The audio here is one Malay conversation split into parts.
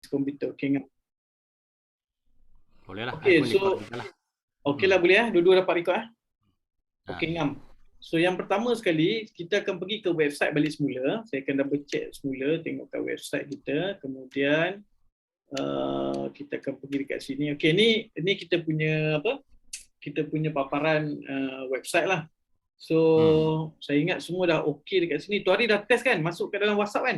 komputer. Okey, ngam. Boleh lah, Okey, I pun record so juga lah. okeylah boleh dua-dua dapat record Okey, Okay. ngam. So yang pertama sekali, kita akan pergi ke website balik semula. Saya akan double check semula, tengokkan website kita. Kemudian kita akan pergi dekat sini. Okey, ni kita punya apa? Kita punya paparan website lah. So, saya ingat semua dah okey dekat sini. Tu hari dah test kan? Masuk ke dalam WhatsApp kan?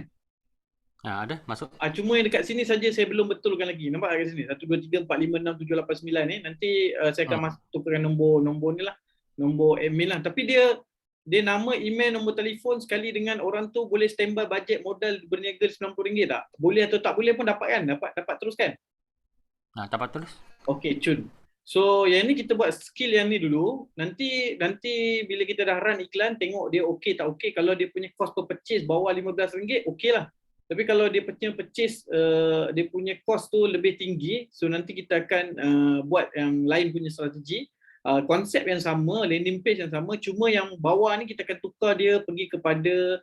Ada, masuk. Cuma yang dekat sini saja saya belum betulkan lagi. Nampak kat sini? 1, 2, 3, 4, 5, 6, 7, 8, 9 ni. Nanti saya akan tukarkan nombor ni lah. Nombor email lah. Tapi dia nama, email, nombor telefon sekali dengan orang tu boleh standby bajet modal berniaga RM90 tak? Boleh atau tak boleh pun dapat kan? Dapat terus kan? Dapat terus. Okey, cun. So yang ni kita buat skill yang ni dulu. Nanti bila kita dah run iklan, tengok dia okey tak okey. Kalau dia punya cost per purchase bawah RM15, okey lah. Tapi kalau dia punya purchase, dia punya cost tu lebih tinggi, so nanti kita akan buat yang lain punya strategi. Konsep yang sama, landing page yang sama, cuma yang bawah ni kita akan tukar dia pergi kepada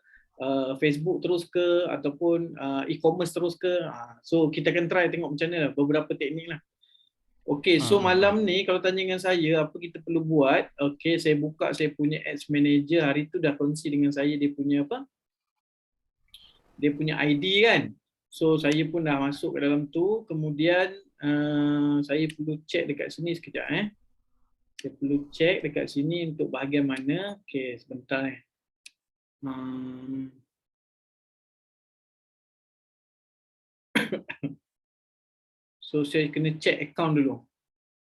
Facebook terus ke ataupun e-commerce terus ke. So kita akan try tengok macam mana beberapa teknik lah. Okey, so malam ni kalau tanya dengan saya apa kita perlu buat, okey saya buka saya punya ads manager, hari tu dah kongsi dengan saya dia punya apa? Dia punya ID kan. So saya pun dah masuk ke dalam tu, kemudian saya perlu check dekat sini sekejap Saya perlu check dekat sini untuk bahagian mana. Okey, sebentar So saya kena check account dulu.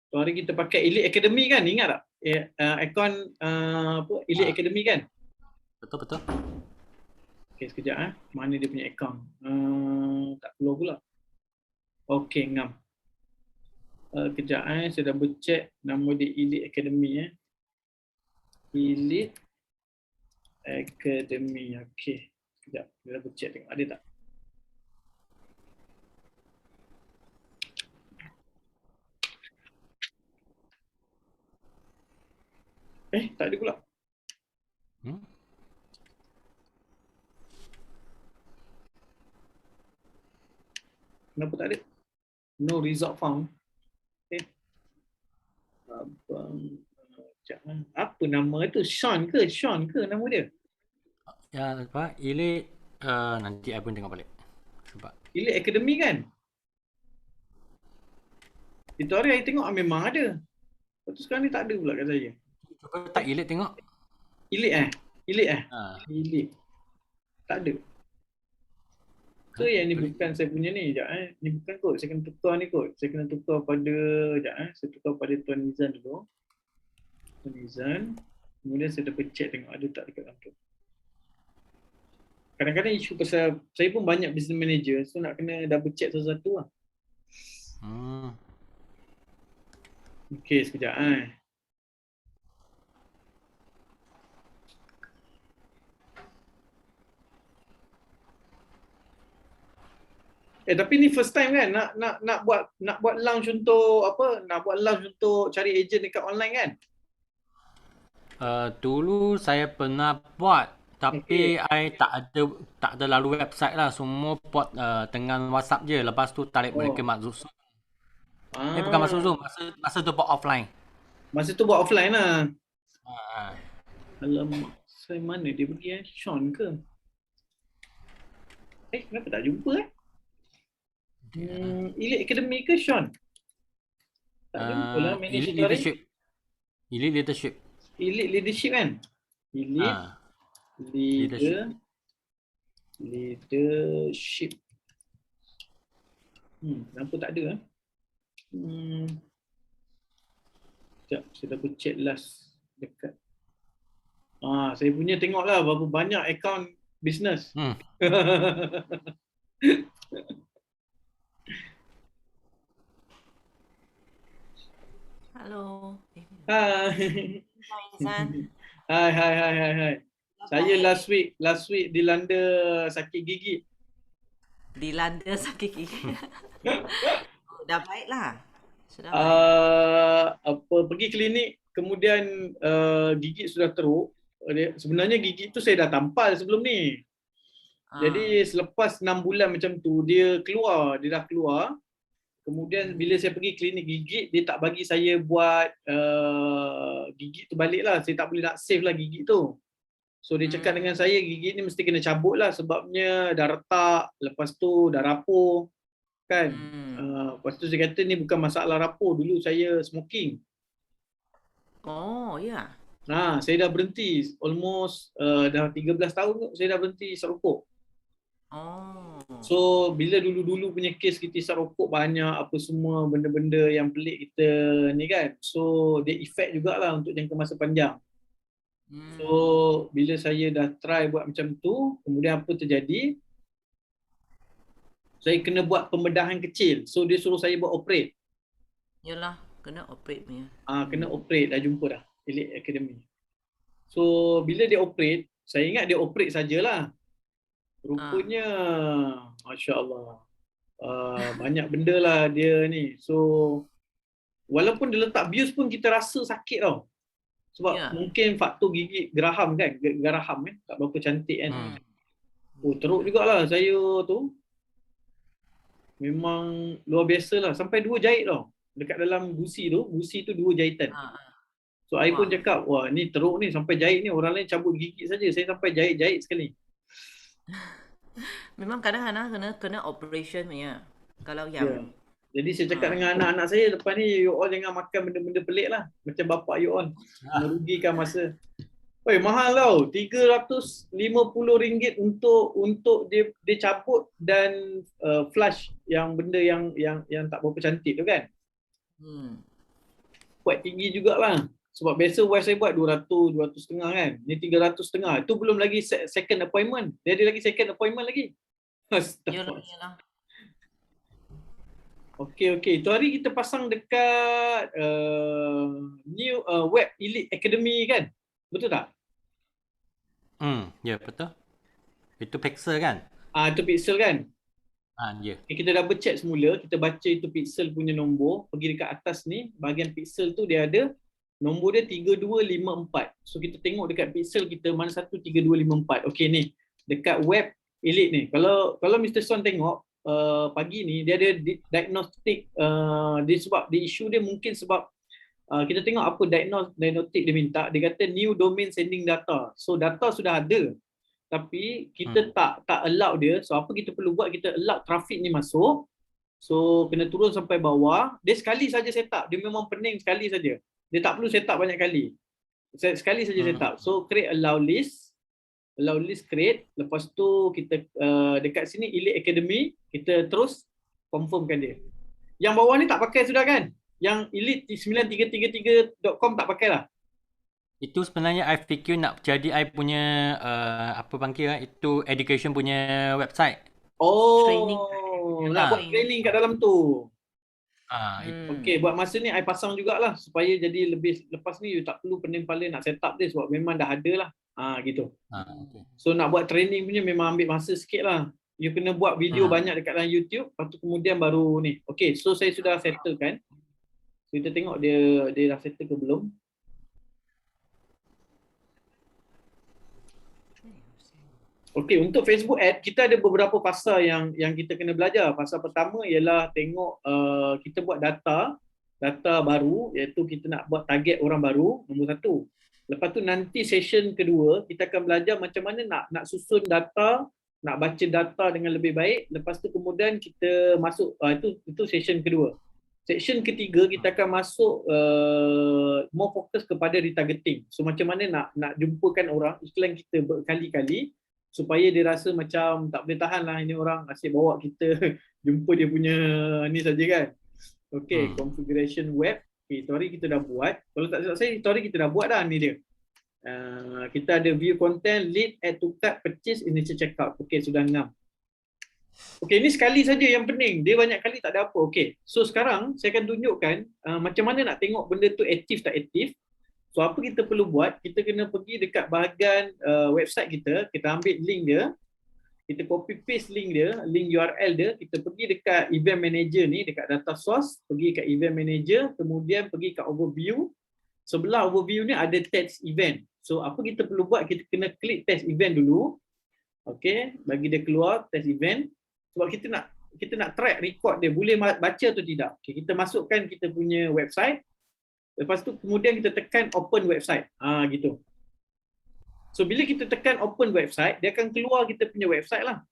So hari kita pakai Elite Academy kan, ingat tak? Account Elite Academy kan? Betul. Okey, sekejap mana dia punya account? Tak keluar pula. Okey, ngam. Kejap saya double check nama dia Elite Academy Elite Academy. Okey. Sekejap, saya double check tengok ada tak. Tak ada pula. Kenapa tak ada? No result found. Apa nama tu? Sean ke nama dia? Ya, apa? Elite nanti I pun tengok balik. Sebab Elite Academy kan? Itu hari saya tengok memang ada. Lepas tu sekarang ni tak ada pula kat saya. Cuba tak Elite tengok. Elite Elite. Tak ada. So yang ni bukan saya punya ni. Sekejap Ni bukan kot. Saya kena tukar ni kot. Saya kena tukar pada saya tukar pada Tuan Nizan dulu. Tuan Nizan. Kemudian saya dapat check tengok ada tak dekat dalam tu. Kadang-kadang isu pasal saya pun banyak business manager, so nak kena double check satu-satu lah. Okey, sekejap tapi ni first time kan nak buat launch untuk apa? Nak buat launch untuk cari agent dekat online kan? Dulu saya pernah buat, tapi I tak ada lalu website lah, semua buat dengan WhatsApp je. Lepas tu tarik mereka masuk Zoom. Bukan masuk Zoom, masa tu buat offline. Masa tu buat offline lah. Alamak, saya mana dia pergi Sean ke? Kenapa tak jumpa Elite Academy ke Sean? Tak jumpa lah. Elite Leadership. Elite Leadership. Elite Leadership kan? Elite Leadership. Kenapa tak ada sekejap, saya double check last dekat. Saya punya tengoklah berapa banyak account business. Halo. Hai. Hai. Saya last week dilanda sakit gigi. Dilanda sakit gigi. Dah baiklah. Sudah baik. Pergi klinik, kemudian gigi sudah teruk. Sebenarnya gigi itu saya dah tampal sebelum ni. Jadi selepas 6 bulan macam tu, dia dah keluar. Kemudian bila saya pergi klinik gigit, dia tak bagi saya buat gigit tu balik lah. Saya tak boleh nak save lah gigit tu. So dia cakap dengan saya, gigit ni mesti kena cabut lah sebabnya dah retak, lepas tu dah rapuh kan. Lepas tu saya kata ni bukan masalah rapuh, dulu saya smoking. Oh, ya. Saya dah berhenti, almost dah 13 tahun tu saya dah berhenti isap rokok. Oh. So bila dulu-dulu punya kes kita isap rokok banyak, apa semua benda-benda yang pelik kita ni kan. So dia efek jugalah untuk jangka masa panjang. So bila saya dah try buat macam tu, kemudian apa terjadi? Saya kena buat pembedahan kecil. So dia suruh saya buat operate. Yalah, kena operate punya. Kena operate, dah jumpa dah Elite Academy. So bila dia operate, saya ingat dia operate sajalah. Rupanya Masya Allah, banyak benda lah dia ni. So walaupun dia letak bius pun kita rasa sakit tau. Sebab mungkin faktor gigi geraham kan, geraham tak berapa cantik kan. Teruk jugalah saya tu. Memang luar biasa lah. Sampai 2 jahit tau. Dekat dalam gusi tu 2 jahitan. So I pun cakap, wah ni teruk ni, sampai jahit ni orang lain cabut gigi saja, saya sampai jahit-jahit sekali. Memang kadang-kadang kena operation punya. Kalau yang Jadi saya cakap dengan anak-anak saya, lepas ni you all jangan makan benda-benda pelik lah. Macam bapak you all. Merugikan masa. Mahal tau. RM350 untuk dia cabut dan flush yang benda yang tak berapa cantik tu kan. Buat tinggi jugalah. Sebab biasa wife saya buat 200 200 setengah kan. Ni 300 setengah. Itu belum lagi second appointment. Dia ada lagi second appointment lagi. Yalah. Okey. Itu hari kita pasang dekat new web Elite Academy kan? Betul tak? Ya betul. Itu pixel kan? Itu pixel kan? Ya. Kita double check semula, kita baca itu pixel punya nombor, pergi dekat atas ni, bahagian pixel tu dia ada nombor dia 3254. So kita tengok dekat pixel kita mana satu 3254. Okey ni, dekat web Elite ni. Kalau Mr. Son tengok pagi ni dia ada diagnostik dia sebab di isu dia mungkin sebab kita tengok apa diagnostik dia minta. Dia kata new domain sending data. So data sudah ada. Tapi kita tak allow dia. So apa kita perlu buat, kita allow traffic ni masuk. So kena turun sampai bawah. Dia sekali saja set up. Dia memang pening sekali saja. Dia tak perlu set up banyak kali. Sekali saja set up. So create allow list create. Lepas tu kita dekat sini Elite Academy, kita terus confirmkan dia. Yang bawah ni tak pakai sudah kan? Yang elite9333.com tak pakai lah. Itu sebenarnya I fikir nak jadi I punya apa panggil itu education punya website. Training. Nak buat training kat dalam tu. Okey, buat masa ni I pasang jugalah supaya jadi lebih, lepas ni you tak perlu pening-pala nak set up dia sebab memang dah ada lah. Gitu. Okay. So nak buat training punya memang ambil masa sikit lah. You kena buat video banyak dekat dalam YouTube, lepas tu kemudian baru ni. Okey, so saya sudah settle kan. So kita tengok dia dah settle ke belum. Okey, untuk Facebook ad kita ada beberapa fasa yang kita kena belajar. Fasa pertama ialah tengok kita buat data baru, iaitu kita nak buat target orang baru, nombor 1. Lepas tu nanti session kedua kita akan belajar macam mana nak susun data, nak baca data dengan lebih baik. Lepas tu kemudian kita masuk itu session kedua. Session ketiga kita akan masuk more fokus kepada retargeting. So macam mana nak jumpakan orang iklan kita berkali-kali supaya dia rasa macam tak boleh tahan lah ini orang asyik bawa kita jumpa dia punya ni saja kan. Okey, configuration web. Okay, itu hari kita dah buat. Kalau tak silap saya, itu hari kita dah buat dah ni dia. Kita ada view content, lead, add to cart, purchase, initial checkout. Okey, sudah 6. Okey, ni sekali saja yang pening. Dia banyak kali tak ada apa. Okey, so sekarang saya akan tunjukkan macam mana nak tengok benda tu aktif tak aktif. So apa kita perlu buat, kita kena pergi dekat bahagian website kita ambil link dia, kita copy paste link dia, link URL dia, kita pergi dekat event manager ni, dekat data source, pergi kat event manager, kemudian pergi kat overview. Sebelah overview ni ada text event. So apa kita perlu buat, kita kena klik text event dulu. Okay, bagi dia keluar test event. Sebab kita nak track record dia boleh baca atau tidak. Okay, kita masukkan kita punya website. Lepas tu kemudian kita tekan open website. Gitu. So bila kita tekan open website, dia akan keluar kita punya website lah.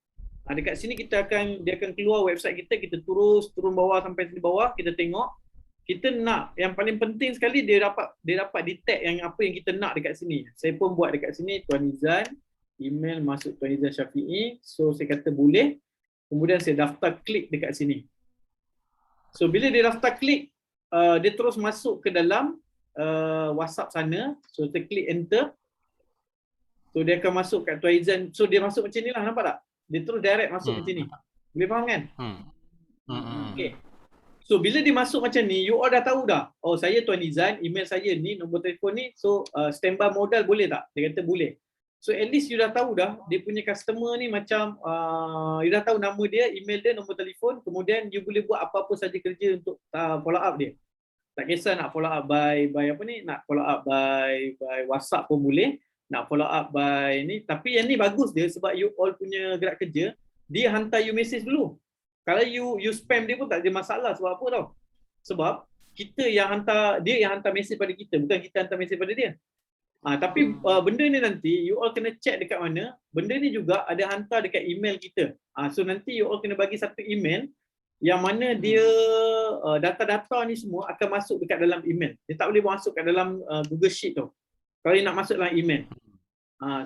Dekat sini dia akan keluar website kita turun bawah sampai sini bawah, kita tengok. Kita nak, yang paling penting sekali dia dapat detect yang apa yang kita nak dekat sini. Saya pun buat dekat sini, Tuan Izan, email masuk Tuan Izan Syafiee. So saya kata boleh. Kemudian saya daftar klik dekat sini. So bila dia daftar klik, dia terus masuk ke dalam WhatsApp sana. So kita klik enter. So dia akan masuk kat Tuan Izan. So dia masuk macam ni lah, nampak tak? Dia terus direct masuk macam ni. Boleh faham kan? Okay. So bila dia masuk macam ni, you all dah tahu dah. Oh, saya Tuan Izan, email saya ni, nombor telefon ni. So standby modal boleh tak? Dia kata boleh. So at least you dah tahu dah, dia punya customer ni macam, you dah tahu nama dia, email dia, nombor telefon. Kemudian you boleh buat apa-apa saja kerja untuk follow up dia. Tak kisah nak follow up by apa ni, nak follow up by WhatsApp pun boleh. Nak follow up by ni, tapi yang ni bagus dia sebab you all punya gerak kerja, dia hantar you message dulu. Kalau you spam dia pun tak ada masalah. Sebab apa tau? Sebab kita yang hantar, dia yang hantar message pada kita, bukan kita hantar message pada dia. Tapi benda ni nanti you all kena check dekat mana. Benda ni juga ada hantar dekat email kita. So nanti you all kena bagi satu email yang mana dia data-data ni semua akan masuk dekat dalam email. Dia tak boleh masuk kat dalam Google Sheet tu. Kalau nak masuk dalam email.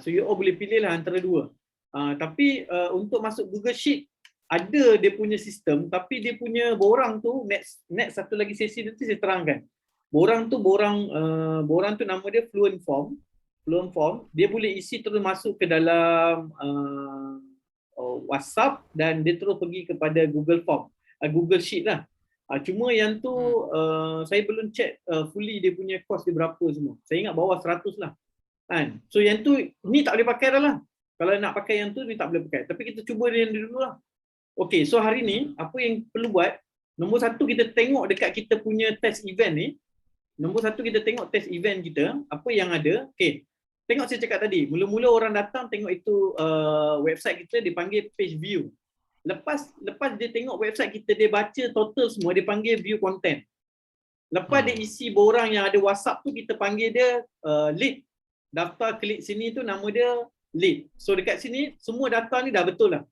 So you all boleh pilih lah antara dua. Tapi untuk masuk Google Sheet, ada dia punya sistem, tapi dia punya borang tu, next satu lagi sesi nanti saya terangkan. Borang tu nama dia Fluent Form. Fluent Form, dia boleh isi terus masuk ke dalam WhatsApp dan dia terus pergi kepada Google Form, Google Sheet lah. Cuma yang tu saya belum check fully dia punya cost dia berapa semua. Saya ingat bawah 100 lah. Kan? So yang tu ni tak boleh pakai dah lah. Kalau nak pakai yang tu ni tak boleh pakai. Tapi kita cuba yang dulu lah. Okay, so hari ni apa yang perlu buat? Nombor satu, kita tengok dekat kita punya test event ni. Nombor satu, kita tengok test event kita, apa yang ada. Okay, tengok saya cakap tadi, mula-mula orang datang tengok itu website kita, dipanggil page view. Lepas dia tengok website kita, dia baca total semua, dia panggil view content. Lepas dia isi borang yang ada WhatsApp tu, kita panggil dia lead. Daftar klik sini tu nama dia lead. So dekat sini semua data ni dah betul lah.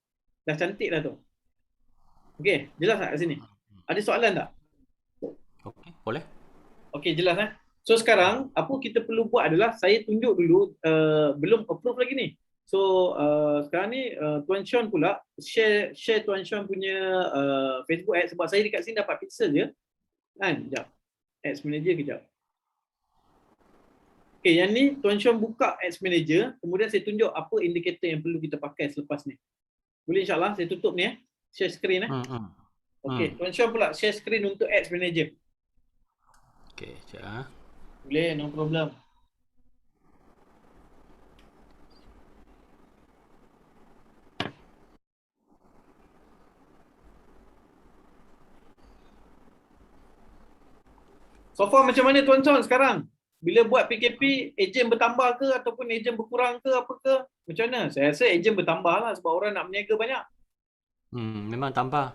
Dah cantik dah tu. Okey, jelas tak kat sini? Ada soalan tak? Okey, boleh. Okey, jelas . So sekarang apa kita perlu buat adalah saya tunjuk dulu, belum approve lagi ni. So sekarang ni Tuan Sean pula share Tuan Sean punya Facebook ad sebab saya dekat sini dapat pixel je. Kan? Sekejap. Ads Manager kejap. Okey, yang ni Tuan Sean buka Ads Manager, kemudian saya tunjuk apa indikator yang perlu kita pakai selepas ni. Boleh insyaAllah saya tutup ni share screen Okey, Tuan Sean pula share screen untuk Ads Manager. Okey, sekejap. Boleh, no problem. So far macam mana Tuan Sean sekarang? Bila buat PKP, ejen bertambah ke ataupun ejen berkurang ke apa ke? Macam mana? Saya rasa ejen bertambah lah sebab orang nak berniaga banyak. Memang tambah.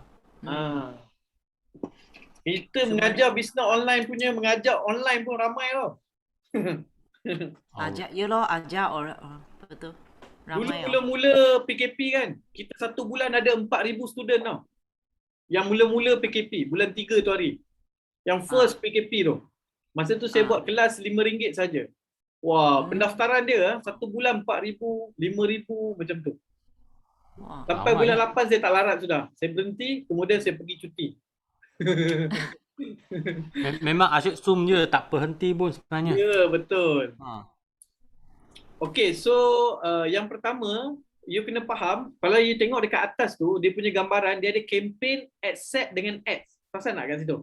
Kita mengajar bisnes online punya, mengajar online pun ramai tau. Ajar, ajar orang. Betul. Dulu Ramai mula-mula PKP kan, kita satu bulan ada 4,000 student tau. Yang mula-mula PKP, bulan 3 tu hari. Yang first PKP tu. Masa tu saya buat kelas RM5 saja. Wah, pendaftaran dia satu bulan 4,000, 5,000 macam tu. Sampai bulan 8 saya tak larat sudah. Saya berhenti, kemudian saya pergi cuti. Memang asyik Zoom je, tak berhenti pun sebenarnya. Ya, betul. Okay, so yang pertama, you kena faham, kalau you tengok dekat atas tu, dia punya gambaran, dia ada campaign, ad set dengan ads. Perasan tak kat situ?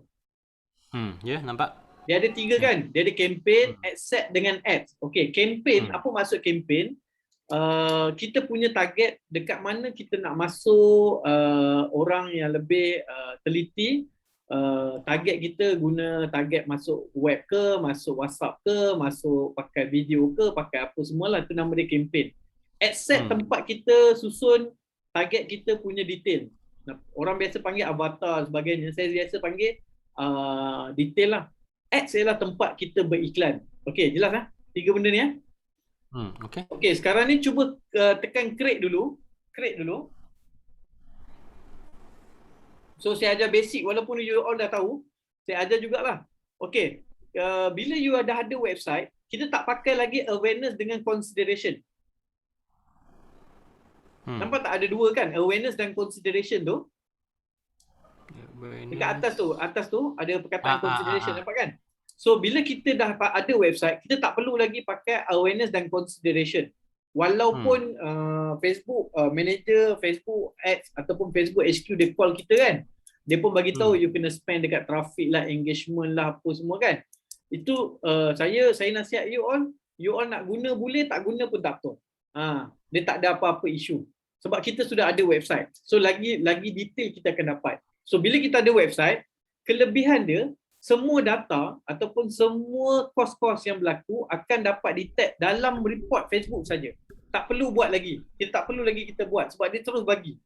Ya, nampak. Dia ada 3 kan? Dia ada campaign, ad set dengan ads. Okay, campaign, apa maksud campaign? Kita punya target dekat mana kita nak masuk orang yang lebih teliti. Target kita guna target masuk web ke, masuk WhatsApp ke, masuk pakai video ke, pakai apa semualah, tu nama dia campaign. Set tempat kita susun target kita punya detail. Orang biasa panggil avatar sebagainya. Saya biasa panggil detail lah. Ads ialah tempat kita beriklan. Okey, jelas lah? 3 benda ni ya. Okay. Okey, sekarang ni cuba tekan create dulu. Create dulu. So saya ajar basic walaupun you all dah tahu, saya ajar jugalah. Okey, bila you dah ada website, kita tak pakai lagi awareness dengan consideration. Nampak tak ada dua kan? Awareness dan consideration tu. Dekat atas tu ada perkataan consideration, nampak kan? So bila kita dah ada website, kita tak perlu lagi pakai awareness dan consideration. Walaupun Facebook manager, Facebook Ads ataupun Facebook HQ dia call kita kan, dia pun bagi tahu you kena spend dekat traffic lah, engagement lah, apa semua kan. Itu saya nasihat you all nak guna boleh, tak guna pun tak apa. Dia tak ada apa-apa isu. Sebab kita sudah ada website. So lagi detail kita akan dapat. So bila kita ada website, kelebihan dia semua data ataupun semua kos-kos yang berlaku akan dapat detect dalam report Facebook saja. Tak perlu buat lagi. Kita tak perlu lagi kita buat sebab dia terus bagi.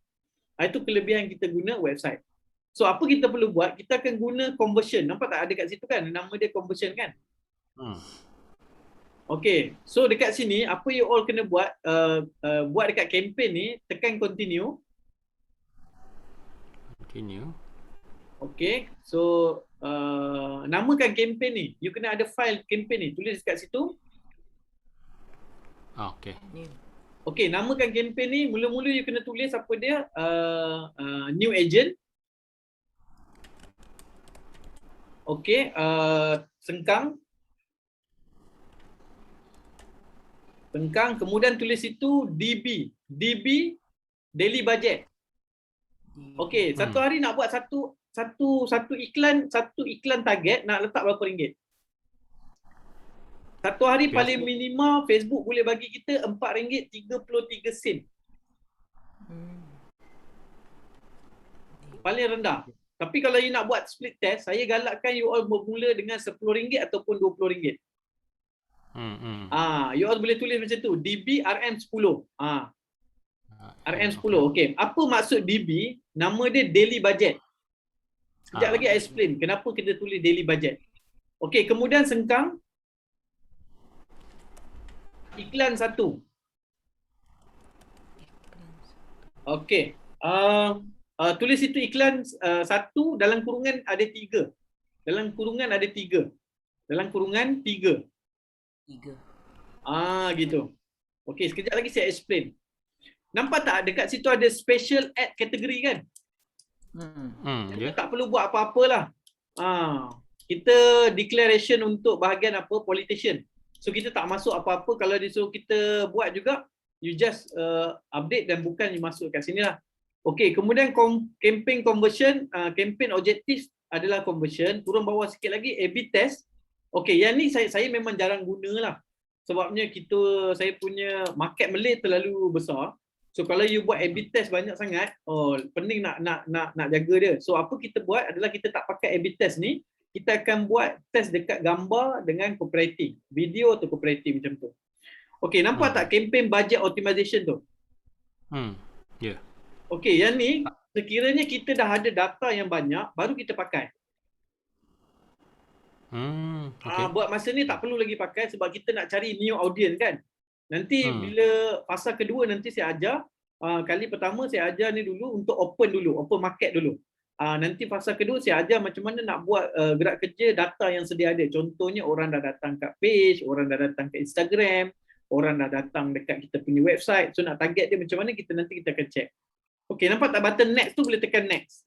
Itu kelebihan kita guna website. So apa kita perlu buat? Kita akan guna conversion. Nampak tak ada kat situ kan? Nama dia conversion kan? Okay. So dekat sini apa you all kena buat? Buat dekat campaign ni, tekan continue. Continue. Okay. So namakan campaign ni. You kena ada file campaign ni. Tulis dekat situ. Okay. Okay, namakan campaign ni. Mula-mula you kena tulis apa dia. New agent. Okay. Sengkang. Kemudian tulis itu DB daily budget. Okay, satu hari nak buat satu iklan target nak letak berapa ringgit? Satu hari paling minima Facebook boleh bagi kita RM4.33. Paling rendah. Tapi kalau you nak buat split test, saya galakkan you all bermula dengan RM10 ataupun RM20. You all boleh tulis macam tu. DB RM10. RM10. Okey. Apa maksud DB? Nama dia daily budget. Sekejap lagi I explain kenapa kita tulis daily budget. Okey, kemudian sengkang iklan 1. Okey. Tulis itu iklan 1 dalam kurungan ada 3. Dalam kurungan 3. Gitu. Okey, sekejap lagi saya explain. Nampak tak dekat situ ada special ad kategori kan? Kita tak perlu buat apa-apalah. Kita declaration untuk bahagian apa? Politician. So kita tak masuk apa-apa. Kalau disuruh kita buat juga, you just update dan bukan you masuk kat sini lah. Okey, kemudian campaign conversion, campaign objektif adalah conversion. Turun bawah sikit lagi, A/B test. Okey, yang ni saya memang jarang guna lah. Sebabnya saya punya market Malay terlalu besar. So kalau you buat A/B test banyak sangat, pening nak jaga dia. So apa kita buat adalah kita tak pakai A/B test ni, kita akan buat test dekat gambar dengan copywriting, video atau copywriting macam tu. Okey, nampak tak campaign budget optimization tu? Okey, yang ni sekiranya kita dah ada data yang banyak, baru kita pakai. Buat masa ni tak perlu lagi pakai sebab kita nak cari new audience kan. Nanti bila fasa kedua nanti saya ajar, kali pertama saya ajar ni dulu untuk open market dulu. Nanti fasa kedua saya ajar macam mana nak buat gerak kerja data yang sedia ada. Contohnya orang dah datang kat page, orang dah datang ke Instagram, orang dah datang dekat kita punya website. So nak target dia macam mana nanti kita akan check. Okey, nampak tak button next tu boleh tekan next.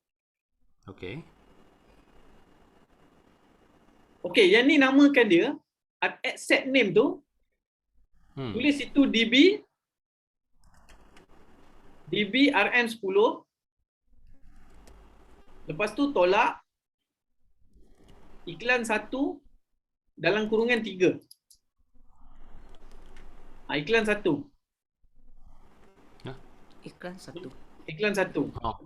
Okey, yang ni namakan dia ad set name tu. Tulis itu DB RM10. Lepas tu tolak iklan 1 dalam kurungan 3. Iklan 1. Iklan 1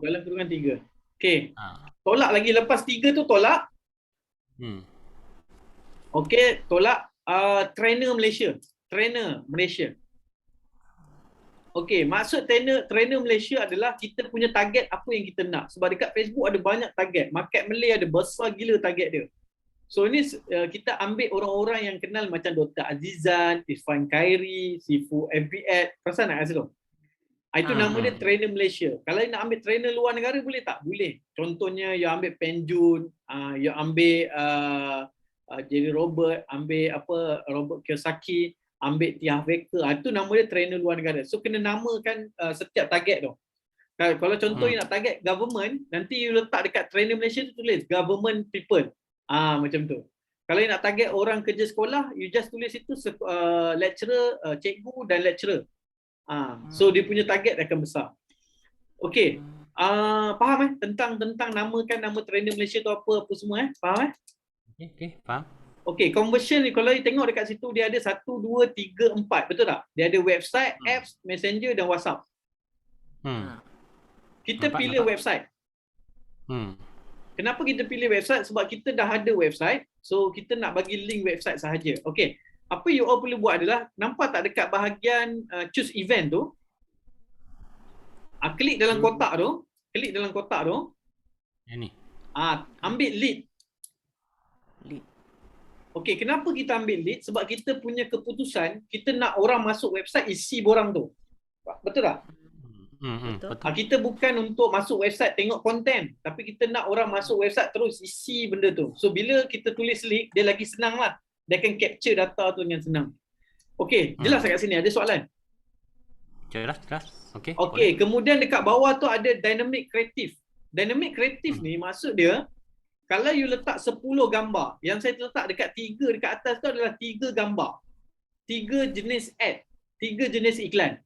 dalam kurungan 3. Okey. Tolak lagi lepas 3 tu tolak. Okey, tolak trainer Malaysia. Okey, maksud trainer Malaysia adalah kita punya target apa yang kita nak. Sebab dekat Facebook ada banyak target. Market Malay ada besar gila target dia. So ni kita ambil orang-orang yang kenal macam Dr. Azizan, Irfan Khairi, Sifu FBS. Perasan tak Azizan? Itu nama dia trainer Malaysia. Kalau nak ambil trainer luar negara boleh tak? Boleh. Contohnya you ambil Penjun, you ambil Jerry Robert, ambil Robert Kiyosaki, ambil Tia Faker. Itu nama dia trainer luar negara. So kena namakan setiap target tu. Kalau contoh you nak target government, nanti you letak dekat trainer Malaysia tu tulis government people. Macam tu. Kalau you nak target orang kerja sekolah, you just tulis itu lecturer, cikgu dan lecturer. So dia punya target akan besar. Okey. Faham tentang namakan nama trainer Malaysia tu apa semua Faham Okey, faham. Okey, conversion ni kalau you tengok dekat situ dia ada 1 2 3 4, betul tak? Dia ada website, apps, messenger dan WhatsApp. Kita pilih website. Kenapa kita pilih website? Sebab kita dah ada website, so kita nak bagi link website sahaja. Okey. Apa you all perlu buat adalah, nampak tak dekat bahagian choose event tu? Klik dalam kotak tu. Klik dalam kotak tu. Ini. Ambil lead. Okey, kenapa kita ambil lead? Sebab kita punya keputusan, kita nak orang masuk website isi borang tu. Betul tak? Betul. Kita bukan untuk masuk website tengok konten, tapi kita nak orang masuk website terus isi benda tu. So bila kita tulis link, dia lagi senang lah. Dia akan capture data tu dengan senang. Okey, jelas kat sini? Ada soalan? Jelas. Okey. Okey, kemudian dekat bawah tu ada dynamic creative. Dynamic creative ni maksud dia, kalau you letak 10 gambar, yang saya letak dekat 3 dekat atas tu adalah 3 gambar. 3 jenis ad, 3 jenis iklan.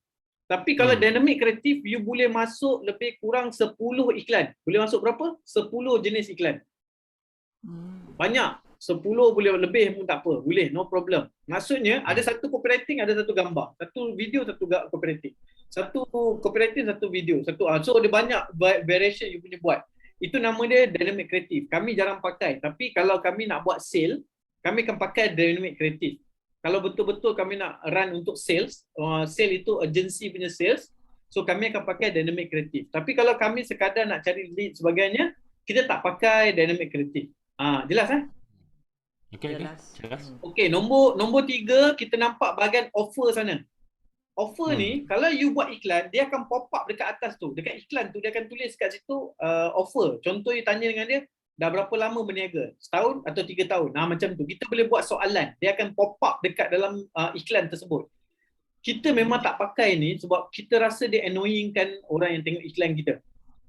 Tapi kalau dynamic creative, you boleh masuk lebih kurang 10 iklan. Boleh masuk berapa? 10 jenis iklan. Banyak. 10 boleh lebih pun tak apa. Boleh, no problem. Maksudnya ada satu copywriting, ada satu gambar. Satu video, satu copywriting. Satu copywriting, satu video. So ada banyak variation you punya buat. Itu nama dia dynamic creative. Kami jarang pakai. Tapi kalau kami nak buat sale, kami akan pakai dynamic creative. Kalau betul-betul kami nak run untuk sales, sale itu agency punya sales, so kami akan pakai dynamic creative. Tapi kalau kami sekadar nak cari lead sebagainya, kita tak pakai dynamic creative. Jelas Okey. Okey, nombor 3 kita nampak bahagian offer sana. Offer ni kalau you buat iklan, dia akan pop up dekat atas tu. Dekat iklan tu dia akan tulis kat situ offer. Contoh you tanya dengan dia, dah berapa lama berniaga? Setahun atau 3 tahun? Macam tu. Kita boleh buat soalan. Dia akan pop up dekat dalam iklan tersebut. Kita memang tak pakai ni sebab kita rasa dia annoying kan orang yang tengok iklan kita.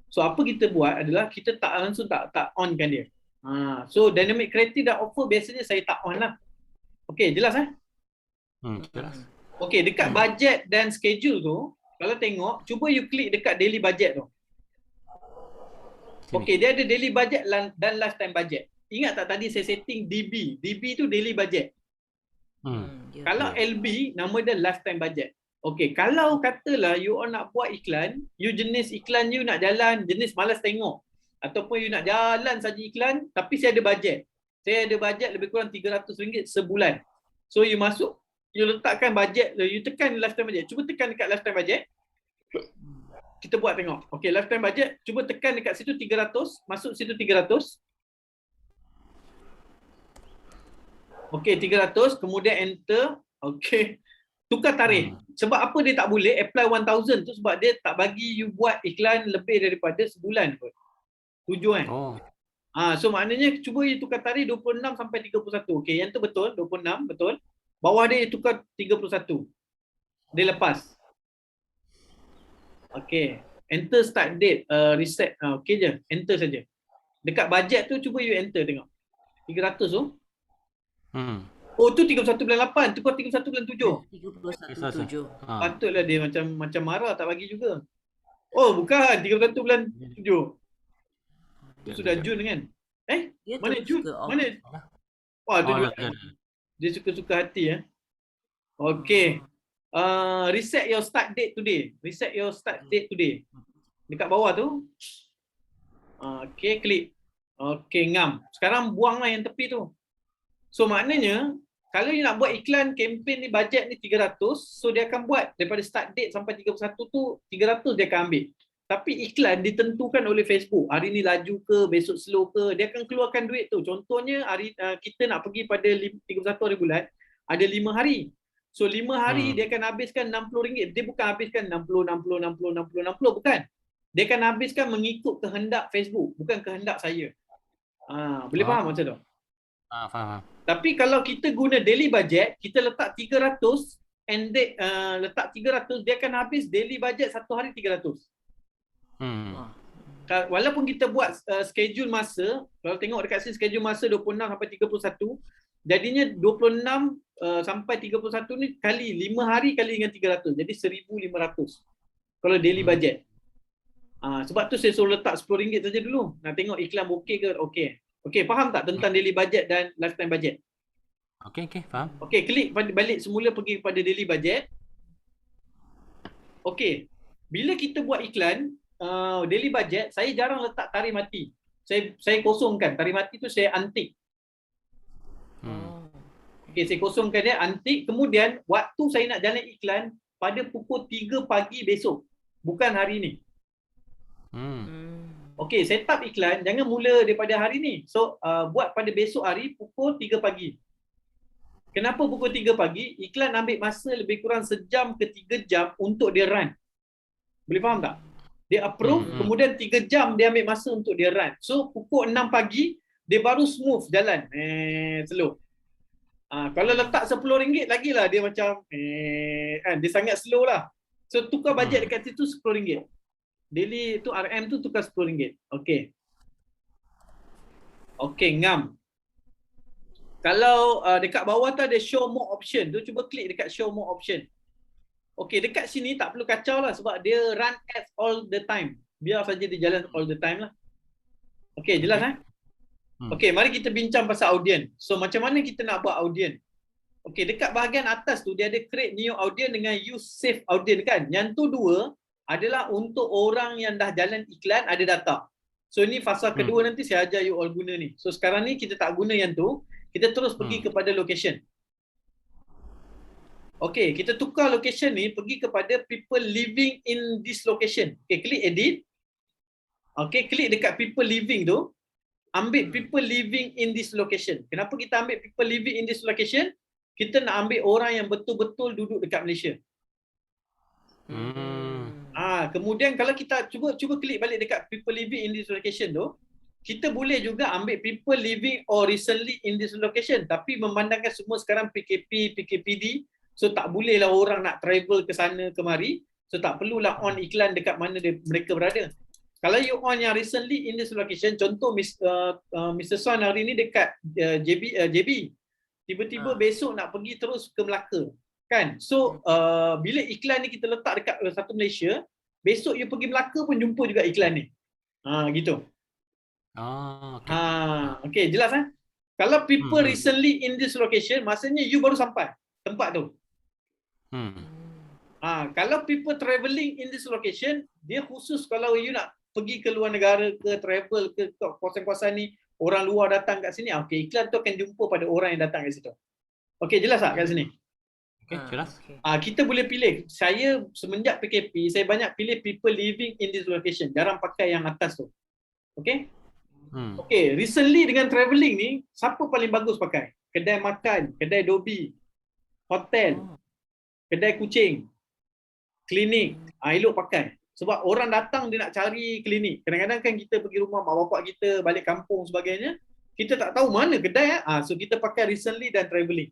So apa kita buat adalah kita tak langsung tak on kan dia. So dynamic creative dan offer biasanya saya tak on lah. Okey, jelas Jelas. Okey, dekat budget dan schedule tu, kalau tengok, cuba you klik dekat daily budget tu. Okey, dia ada daily budget dan lifetime budget. Ingat tak tadi saya setting DB? DB tu daily budget. Kalau LB, nama dia lifetime budget. Okey, kalau katalah you all nak buat iklan, you jenis iklan you nak jalan, jenis malas tengok. Ataupun you nak jalan saja iklan, tapi saya ada bajet. Saya ada bajet lebih kurang RM300 sebulan. So you masuk, you letakkan bajet, you tekan lifetime budget. Cuba tekan dekat lifetime budget. Kita buat tengok. Okey, lifetime budget, cuba tekan dekat situ 300, masuk situ 300. Okey, 300, kemudian enter. Okey. Tukar tarikh. Sebab apa dia tak boleh apply 1000 tu sebab dia tak bagi you buat iklan lebih daripada sebulan kot. 7 kan? So maknanya cuba you tukar tarikh 26 sampai 31. Okey, yang tu betul, 26 betul. Bawah dia tukar 31. Dia lepas. Okey, enter start date, reset. Okey je, enter saja. Dekat bajet tu cuba you enter tengok. 300 tu. Oh tu 31 bulan 8, tukar 31 bulan 7. 31/7. Patutlah dia macam marah tak bagi juga. Oh bukan, 31 bulan 7. Sudah Jun kan? Dia Mana terus Jun? ke off? Mana? Wah, tu dia suka-suka hati Okey. Reset your start date today. Reset your start date today. Dekat bawah tu. Okey, klik. Okey, ngam. Sekarang buanglah yang tepi tu. So maknanya Kalau you nak buat iklan kempen ni bajet ni 300, so dia akan buat daripada start date sampai 31 tu 300 dia akan ambil. Tapi iklan ditentukan oleh Facebook. Hari ni laju ke, besok slow ke, dia akan keluarkan duit tu. Contohnya hari kita nak pergi pada 31 hari bulan, ada 5 hari. So 5 hari dia akan habiskan RM60. Dia bukan habiskan 60, 60, 60, 60, 60, bukan. Dia akan habiskan mengikut kehendak Facebook, bukan kehendak saya. Boleh faham macam tu? Faham. Tapi kalau kita guna daily budget, kita letak 300 and letak 300, dia akan habis daily budget satu hari 300. Walaupun kita buat schedule masa, kalau tengok dekat sini schedule masa 26 sampai 31, jadinya 26 sampai 31 ni kali 5 hari kali dengan 300, jadi 1,500 kalau daily budget. Sebab tu saya suruh letak RM10 saja dulu. Nak tengok iklan okey ke okey. Okey, faham tak tentang daily budget dan lifetime budget? Okey, faham. Okey, klik balik semula pergi kepada daily budget. Okey, bila kita buat iklan daily budget, saya jarang letak tarikh mati. Saya kosongkan. Tarikh mati tu saya antik. Okey, saya kosongkan dia, antik. Kemudian waktu saya nak jalan iklan pada pukul 3 pagi besok, bukan hari ni. Okey, set up iklan jangan mula daripada hari ni. So buat pada besok hari pukul 3 pagi. Kenapa pukul 3 pagi? Iklan ambil masa lebih kurang sejam ke 3 jam untuk dia run. Boleh faham tak? Dia approve, kemudian 3 jam dia ambil masa untuk dia run. So pukul 6 pagi dia baru smooth jalan. Slow. Kalau letak RM10 lagi lah dia macam kan, dia sangat slow lah. So tukar bajet dekat situ RM10. Daily tu RM tu tukar RM10. Okey. Okey, ngam. Kalau dekat bawah tu ada show more option, tu cuba klik dekat show more option. Okey, dekat sini tak perlu kacau lah sebab dia run ads all the time. Biar saja dia jalan all the time lah. Okey, jelas Okey, mari kita bincang pasal audience. So macam mana kita nak buat audience? Okey, dekat bahagian atas tu dia ada create new audience dengan use save audience kan. Yang tu dua adalah untuk orang yang dah jalan iklan ada data. So ini fasa kedua nanti saya ajar you all guna ni. So sekarang ni kita tak guna yang tu, kita terus pergi kepada location. Okey, kita tukar location ni pergi kepada people living in this location. Okey, klik edit. Okey, klik dekat people living tu. Ambil people living in this location. Kenapa kita ambil people living in this location? Kita nak ambil orang yang betul-betul duduk dekat Malaysia. Kemudian kalau kita cuba klik balik dekat people living in this location tu, kita boleh juga ambil people living or recently in this location, tapi memandangkan semua sekarang PKP, PKPD, so tak bolehlah orang nak travel ke sana kemari, so tak perlulah on iklan dekat mana mereka berada. Kalau you on yang recently in this location, contoh Mr. Swan hari ni dekat JB, tiba-tiba besok nak pergi terus ke Melaka, kan? So bila iklan ni kita letak dekat satu Malaysia, besok you pergi Melaka pun jumpa juga iklan ni. Gitu. Okay, jelas Kalau people recently in this location, maksudnya you baru sampai tempat tu. Kalau people travelling in this location, dia khusus kalau you nak pergi ke luar negara ke travel ke kawasan-kawasan ni, orang luar datang kat sini, okey, iklan tu akan jumpa pada orang yang datang kat situ. Okey, jelas tak kat sini? Okey, jelas. Kita boleh pilih. Saya semenjak PKP, saya banyak pilih people living in this location. Jarang pakai yang atas tu. Okey? Okey, recently dengan travelling ni, siapa paling bagus pakai? Kedai makan, kedai dobi, hotel, kedai kucing, klinik. Elok pakai. Sebab orang datang dia nak cari klinik. Kadang-kadang kan kita pergi rumah mak bapak kita, balik kampung sebagainya, kita tak tahu mana kedai. So kita pakai recently dan travelling.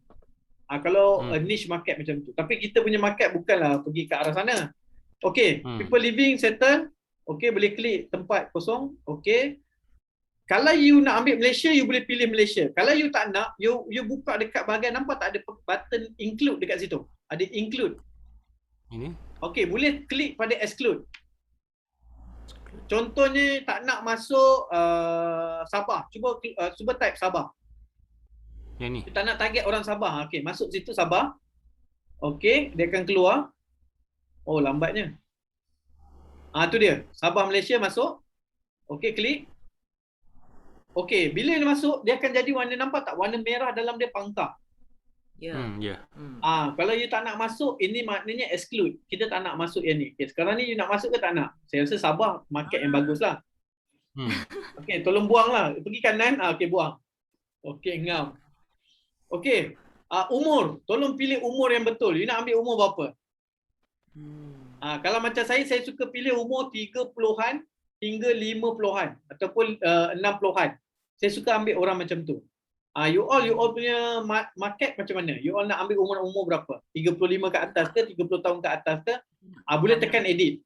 Kalau niche market macam tu. Tapi kita punya market bukanlah pergi ke arah sana. Okay, people living settle. Okay, boleh klik tempat kosong. Okay. Kalau you nak ambil Malaysia, you boleh pilih Malaysia. Kalau you tak nak, you buka dekat bahagian, nampak tak ada button include dekat situ? Ada include. Ini? Okay, boleh klik pada exclude. Contohnya tak nak masuk Sabah. Cuba type Sabah. Yang ni? Tak nak target orang Sabah. Okay, masuk situ Sabah. Okay, dia akan keluar. Oh, lambatnya. Tu dia. Sabah Malaysia masuk. Okay, klik. Okay, bila dia masuk, dia akan jadi warna, nampak tak? Warna merah dalam dia pangkah. Ya. Ya. Kalau you tak nak masuk, ini maknanya exclude. Kita tak nak masuk yang ni. Okay, sekarang ni you nak masuk ke tak nak? Saya rasa Sabah market yang bagus lah. Okay, tolong buang lah. Pergi kanan, okay, buang. Okay, ngam. Okay, umur. Tolong pilih umur yang betul. You nak ambil umur berapa? Kalau macam saya suka pilih umur 30-an hingga 50-an ataupun 60-an. Saya suka ambil orang macam tu. You all punya market macam mana? You all nak ambil umur berapa? 35 ke atas ke? 30 tahun ke atas ke? Boleh tekan edit.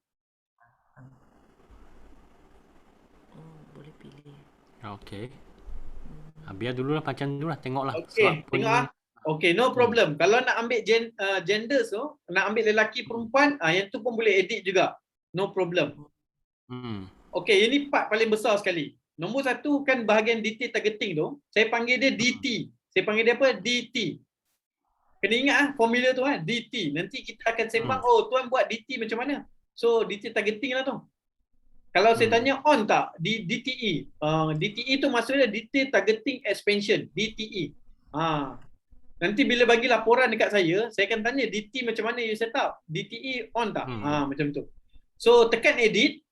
Boleh pilih. Okay. Biar dulu lah macam dulu lah. Tengoklah. Okay, tengok lah. Okay, no problem. Kalau nak ambil genders tu, nak ambil lelaki perempuan, yang tu pun boleh edit juga. No problem. Okay, ini part paling besar sekali. Nombor 1 kan bahagian detail targeting tu, saya panggil dia DT. Saya panggil dia apa? DT. Kena ingat formula tu DT. Nanti kita akan sembang, tuan buat DT macam mana? So, detail targeting lah tu. Kalau saya tanya on tak di DTE? DTE tu maksudnya detail targeting expansion, DTE. Nanti bila bagi laporan dekat saya akan tanya DT macam mana you set up? DTE on tak? Macam tu. So tekan edit.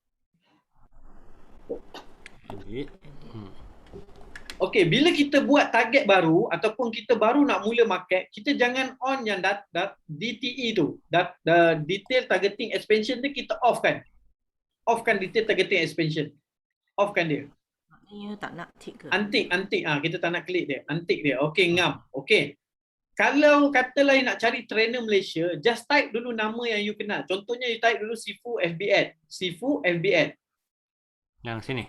Okay, bila kita buat target baru ataupun kita baru nak mula market, kita jangan on yang DTE tu. Detail targeting expansion tu kita off kan. Off-kan detail targeting expansion. Off-kan dia. Maknanya tak nak tick ke? Antik. Kita tak nak klik dia. Antik dia. Okay, ngam. Okay. Kalau katalah you nak cari trainer Malaysia, just type dulu nama yang you kenal. Contohnya you type dulu Sifu FB Ad. Sifu FB Ad. Yang sini?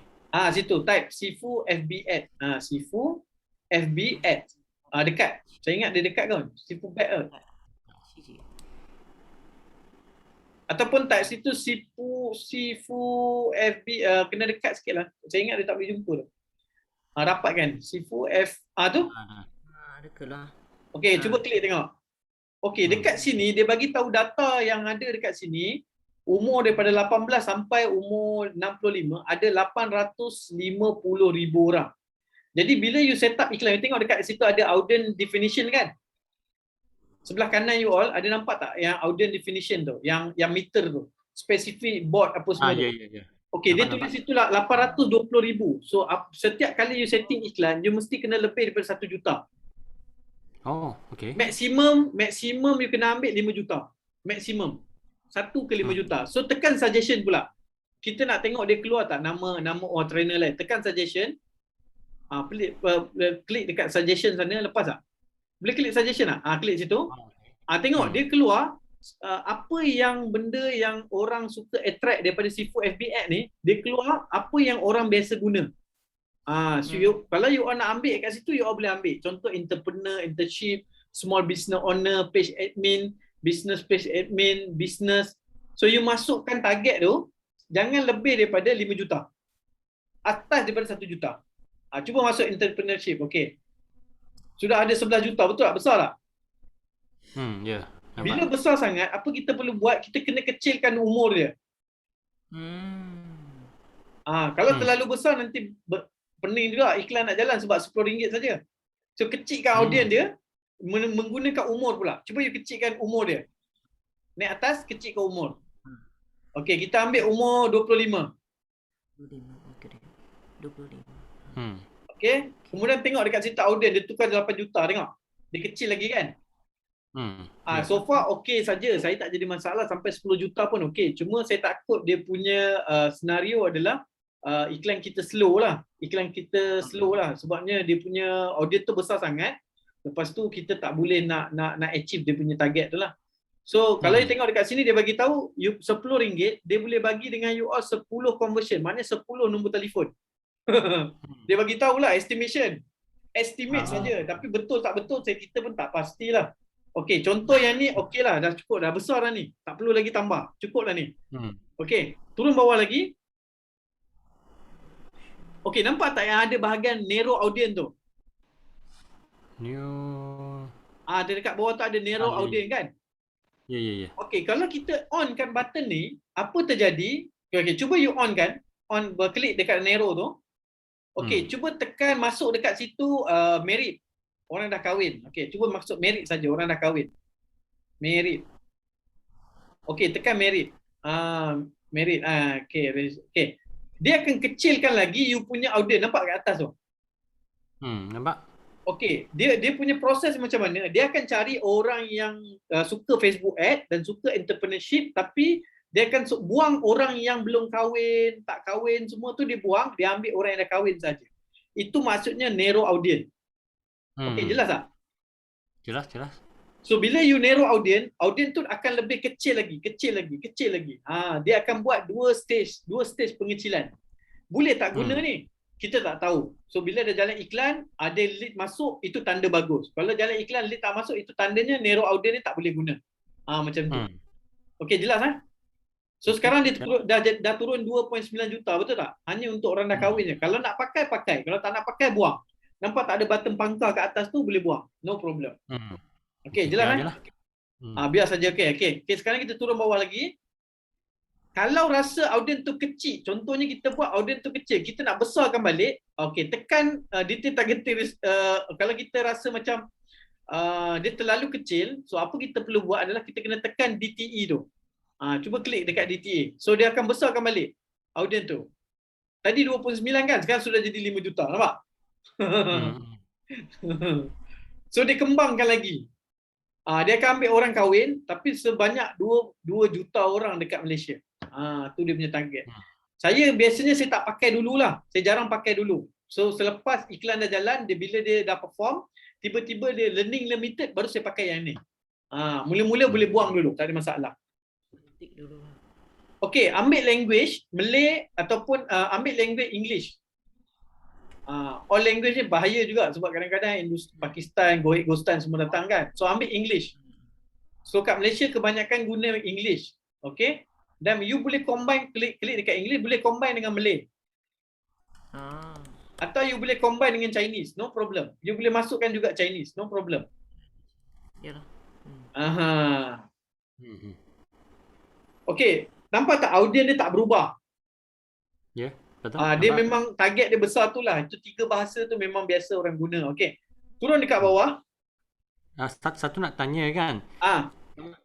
Situ. Type Sifu FB Ad. Sifu FB Ad. Dekat. Saya ingat dia dekat kan? Sifu Ad. Ataupun type situ Sifu FB, kena dekat sikit lah. Saya ingat dia tak boleh jumpa tu. Rapat kan? Sifu F, tu? Dekat lah. Okay, cuba klik tengok. Okay, dekat sini dia bagi tahu data yang ada dekat sini. Umur daripada 18 sampai umur 65 ada 850,000 orang. Jadi bila you set up iklan, you tengok dekat situ ada audience definition kan? Sebelah kanan you all ada nampak tak yang audience definition tu, yang meter tu, specific board apa semua tu. Ya. Okey, dia tulis situ lah 820,000. So setiap kali you setting iklan, you mesti kena lebih daripada 1 juta. Oh, okey. Maksimum you kena ambil 5 juta. Maksimum. 1 ke 5 juta. So tekan suggestion pula. Kita nak tengok dia keluar tak nama orang trainer lain. Tekan suggestion. Klik dekat suggestion sana, lepas tak? Boleh klik suggestion tak? Klik situ. Tengok dia keluar apa yang benda yang orang suka attract daripada Sifu FB Ad ni, dia keluar apa yang orang biasa guna. So kalau you all nak ambil kat situ, you all boleh ambil. Contoh entrepreneur, internship, small business owner, page admin, business page admin, business. So you masukkan target tu jangan lebih daripada 5 juta. Atas daripada 1 juta. Cuba masuk entrepreneurship, okey. Sudah ada 11 juta, betul tak? Besar tak? Ya. Bila besar sangat, apa kita perlu buat? Kita kena kecilkan umur dia. Kalau terlalu besar nanti pening juga iklan nak jalan sebab RM10 saja. So kecilkan audience dia menggunakan umur pula. Cuba you kecilkan umur dia. Naik atas, kecilkan umur. Okey, kita ambil umur 25. 25. Okay. Kemudian tengok dekat situ audience dia tukar 8 juta, tengok. Dia kecil lagi kan? So far okey saja. Saya tak jadi masalah sampai 10 juta pun okey. Cuma saya takut dia punya senario adalah iklan kita slow lah. Sebabnya dia punya audience tu besar sangat. Lepas tu kita tak boleh nak achieve dia punya target tu lah. So kalau you tengok dekat sini dia bagi tahu you RM10, dia boleh bagi dengan you all 10 conversion. Maknanya 10 nombor telefon. Dia bagi tahulah estimate saja, tapi betul tak betul kita pun tak pastilah. Okey, contoh yang ni okeylah, dah cukup dah, besar dah ni. Tak perlu lagi tambah. Cukup dah ni. Okey, turun bawah lagi. Okey, nampak tak yang ada bahagian narrow audience tu? Dia dekat bawah tu ada narrow audience kan? Ya. Okey, kalau kita on kan button ni, apa terjadi? Okey, cuba you on kan. Klik dekat narrow tu. Okey, cuba tekan masuk dekat situ merit. Orang dah kahwin. Okey, cuba maksud married saja. Orang dah kahwin. Married. Okey, tekan married. Married. Okey. Okey. Dia akan kecilkan lagi you punya audience. Nampak kat atas tu? Nampak? Okey, dia punya proses macam mana? Dia akan cari orang yang suka Facebook ad dan suka entrepreneurship, tapi dia akan buang orang yang belum kahwin, tak kahwin, semua tu dia buang, dia ambil orang yang dah kahwin saja. Itu maksudnya narrow audience. Okey, jelas tak? Jelas. So bila you narrow audience tu akan lebih kecil lagi. Dia akan buat dua stage pengecilan. Boleh tak guna ni? Kita tak tahu. So bila dah jalan iklan, ada lead masuk, itu tanda bagus. Kalau jalan iklan, lead tak masuk, itu tandanya narrow audience ni tak boleh guna. Macam tu. Okey, jelas So sekarang dia dah turun 2.9 juta, betul tak? Hanya untuk orang dah kahwin je. Kalau nak pakai, pakai. Kalau tak nak pakai, buang. Nampak tak ada button pangkal kat atas tu, boleh buang. No problem. Okey, jelas biar saja. Okey, sekarang kita turun bawah lagi. Kalau rasa audience tu kecil, contohnya kita buat audience tu kecil, kita nak besarkan balik, okey, tekan detail targeting. Kalau kita rasa macam dia terlalu kecil, so apa kita perlu buat adalah kita kena tekan DTE tu. Cuba klik dekat DTE. So dia akan besarkan balik audience tu. Tadi 29 kan, sekarang sudah jadi 5 juta, nampak? So dia kembangkan lagi. Dia akan ambil orang kahwin, tapi sebanyak 2 juta orang dekat Malaysia. Tu dia punya target. Biasanya saya tak pakai dululah. Saya jarang pakai dulu. So selepas iklan dah jalan, bila dia dah perform, tiba-tiba dia learning limited, baru saya pakai yang ni. Mula-mula boleh buang dulu, tak ada masalah. Okey, ambil language Malay ataupun ambil language English. All language ni bahaya juga sebab kadang-kadang Pakistan, Ghostan semua datang kan. So ambil English. So kat Malaysia kebanyakan guna English. Okey. Dan you boleh combine, klik dekat English, boleh combine dengan Malay. Atau you boleh combine dengan Chinese, no problem. You boleh masukkan juga Chinese, no problem. Yalah. Okey, nampak tak audience dia tak berubah? Ya, betul. Dia memang target dia besar tu lah. Itu 3 bahasa tu memang biasa orang guna. Okey. Turun dekat bawah. Satu nak tanya kan.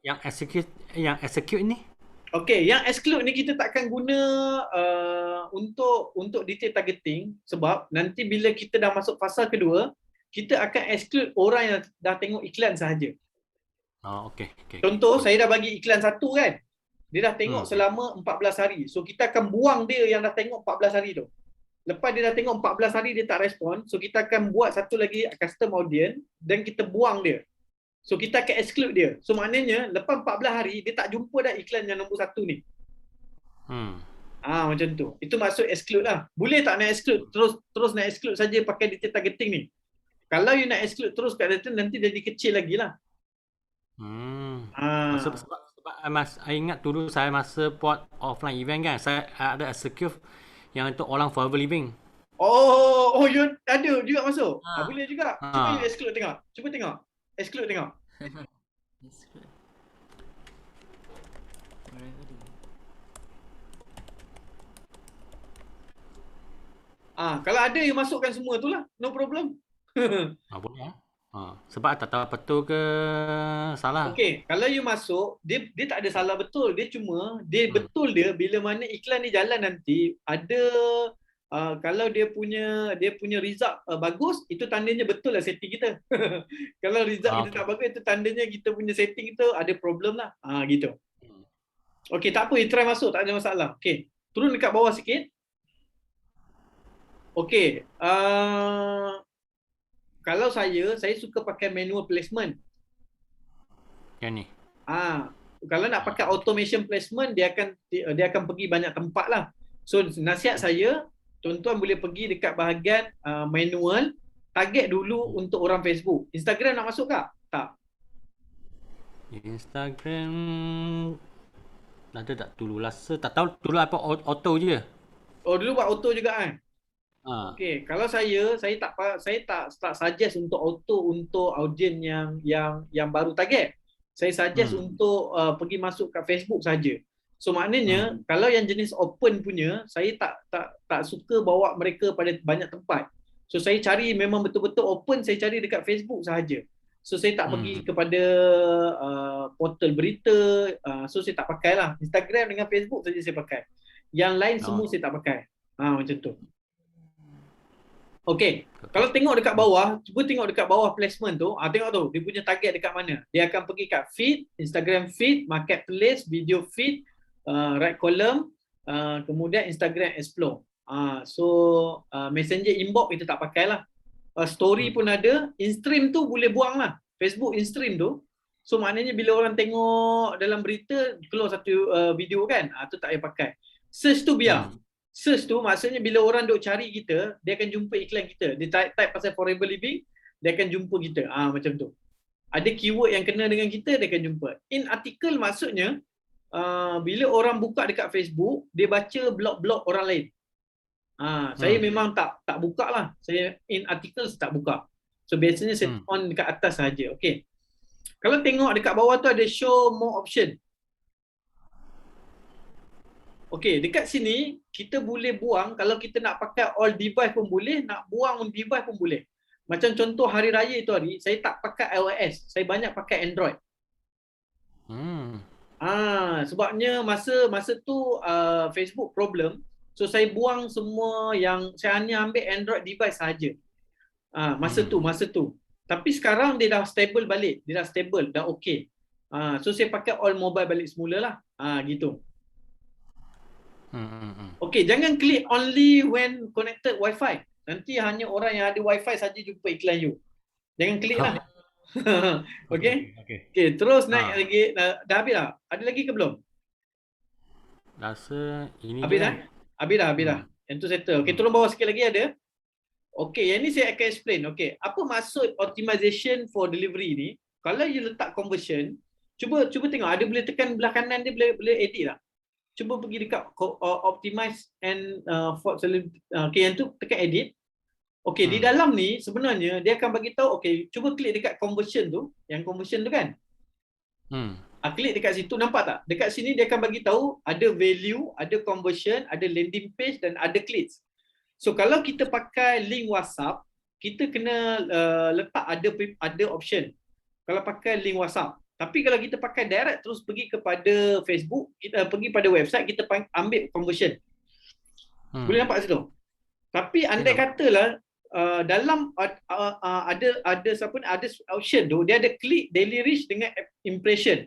Yang execute ni? Okey, yang exclude ni kita takkan guna untuk detail targeting sebab nanti bila kita dah masuk fasa kedua, kita akan exclude orang yang dah tengok iklan sahaja. Okey. Contoh, saya dah bagi iklan satu kan. Dia dah tengok selama 14 hari. So kita akan buang dia yang dah tengok 14 hari tu. Lepas dia dah tengok 14 hari dia tak respon, so kita akan buat satu lagi custom audience dan kita buang dia. So kita akan exclude dia. So maknanya lepas 14 hari dia tak jumpa dah iklan yang nombor 1 ni. Macam tu. Itu maksud exclude lah. Boleh tak nak exclude terus nak exclude saja pakai detail targeting ni. Kalau you nak exclude terus kat data nanti jadi kecil lagi lah. Sebab I ingat dulu saya masa buat offline event kan, saya ada execute yang untuk orang forever living. You ada juga masuk? Boleh juga. Cuba you exclude tengok. Cuba tengok. Exclude tengok. Kalau ada you masukkan semua tu lah. No problem. Boleh sebab tak tahu betul ke salah. Okey, kalau you masuk, dia tak ada salah betul. Dia cuma betul dia bila mana iklan ni jalan nanti ada kalau dia punya result bagus, itu tandanya betul lah setting kita. Kalau result kita tak bagus, itu tandanya kita punya setting itu ada problem lah. Gitu. Okey, tak apa, you try masuk, tak ada masalah. Okey, turun dekat bawah sikit. Okey, kalau saya suka pakai manual placement. Yang ni. Kalau nak pakai automation placement, dia akan pergi banyak tempat lah. So nasihat saya, tuan-tuan boleh pergi dekat bahagian manual, target dulu untuk orang Facebook. Instagram nak masuk tak? Tak. Instagram ada tak dulu rasa tak tahu dulu apa auto je. Dulu buat auto juga kan? Okey, kalau saya tak suggest untuk auto untuk audience yang baru target. Saya suggest untuk pergi masuk kat Facebook saja. So maknanya kalau yang jenis open punya, saya tak suka bawa mereka pada banyak tempat. So saya cari memang betul-betul open, saya cari dekat Facebook sahaja. So saya tak pergi kepada portal berita, so saya tak pakai lah. Instagram dengan Facebook saja saya pakai. Yang lain semua saya tak pakai. Macam tu. Okay, kalau tengok dekat bawah, cuba tengok dekat bawah placement tu, tengok tu, dia punya target dekat mana. Dia akan pergi kat feed, Instagram feed, marketplace, video feed, right column, kemudian Instagram explore. So messenger inbox kita tak pakai lah. Story pun ada, in-stream tu boleh buang lah. Facebook in-stream tu. So maknanya bila orang tengok dalam berita, keluar satu video kan, tu tak payah pakai. Search tu biar. Search tu maksudnya bila orang duk cari kita, dia akan jumpa iklan kita. Dia type pasal Forever Living, dia akan jumpa kita. Macam tu. Ada keyword yang kena dengan kita, dia akan jumpa. In artikel maksudnya, bila orang buka dekat Facebook, dia baca blog-blog orang lain. Saya memang tak buka lah. Saya in artikel tak buka. So biasanya saya on dekat atas saja. Okay. Kalau tengok dekat bawah tu ada show more option. Okay, dekat sini kita boleh buang, kalau kita nak pakai all device pun boleh, nak buang device pun boleh. Macam contoh hari raya itu hari, saya tak pakai iOS, saya banyak pakai Android. Sebabnya masa tu Facebook problem, so saya buang semua yang, saya hanya ambil Android device saja. Masa tu. Tapi sekarang dia dah stable balik, dia dah stable, dah okey. So saya pakai all mobile balik semula lah. Gitu. Okay, jangan klik only when connected Wi-Fi. Nanti hanya orang yang ada Wi-Fi saja jumpa iklan you. Jangan klik lah. Okay? Okay, terus naik lagi. Dah habis dah? Ada lagi ke belum? Rasa ini habis dah? Habis dah. Yang tu settle. Okay, turun bawah sikit lagi ada. Okay, yang ni saya akan explain. Okay, apa maksud optimization for delivery ni? Kalau you letak conversion, cuba tengok. Ada boleh tekan belah kanan dia, boleh edit tak? Cuba pergi dekat optimize and okay, yang tu tekan edit. Okay, di dalam ni sebenarnya dia akan bagi tahu, okay, cuba klik dekat conversion tu, yang conversion tu kan. Klik dekat situ, nampak tak? Dekat sini dia akan bagi tahu ada value, ada conversion, ada landing page dan ada clicks. So kalau kita pakai link WhatsApp, kita kena letak ada option. Kalau pakai link WhatsApp. Tapi kalau kita pakai direct terus pergi kepada Facebook, kita pergi pada website, kita ambil conversion. Boleh nampak situ? Tapi andai katalah dalam ada option tu, dia ada klik, daily reach dengan impression.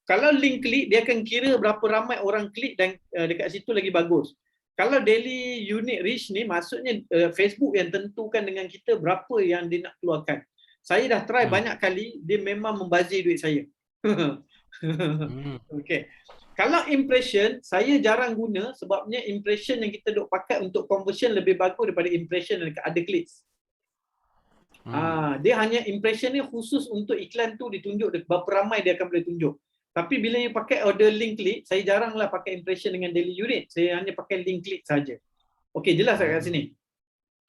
Kalau link klik, dia akan kira berapa ramai orang klik dan dekat situ lagi bagus. Kalau daily unique reach ni maksudnya Facebook yang tentukan dengan kita berapa yang dia nak keluarkan. Saya dah try banyak kali, dia memang membazir duit saya. Okay. Kalau impression, saya jarang guna sebabnya impression yang kita duk pakai untuk conversion lebih bagus daripada impression yang ada clicks. Dia hanya impression ni khusus untuk iklan tu ditunjuk, berapa ramai dia akan boleh tunjuk. Tapi bila you pakai order link click, saya jaranglah pakai impression dengan daily unit. Saya hanya pakai link click saja. Okey, jelas tak kat sini?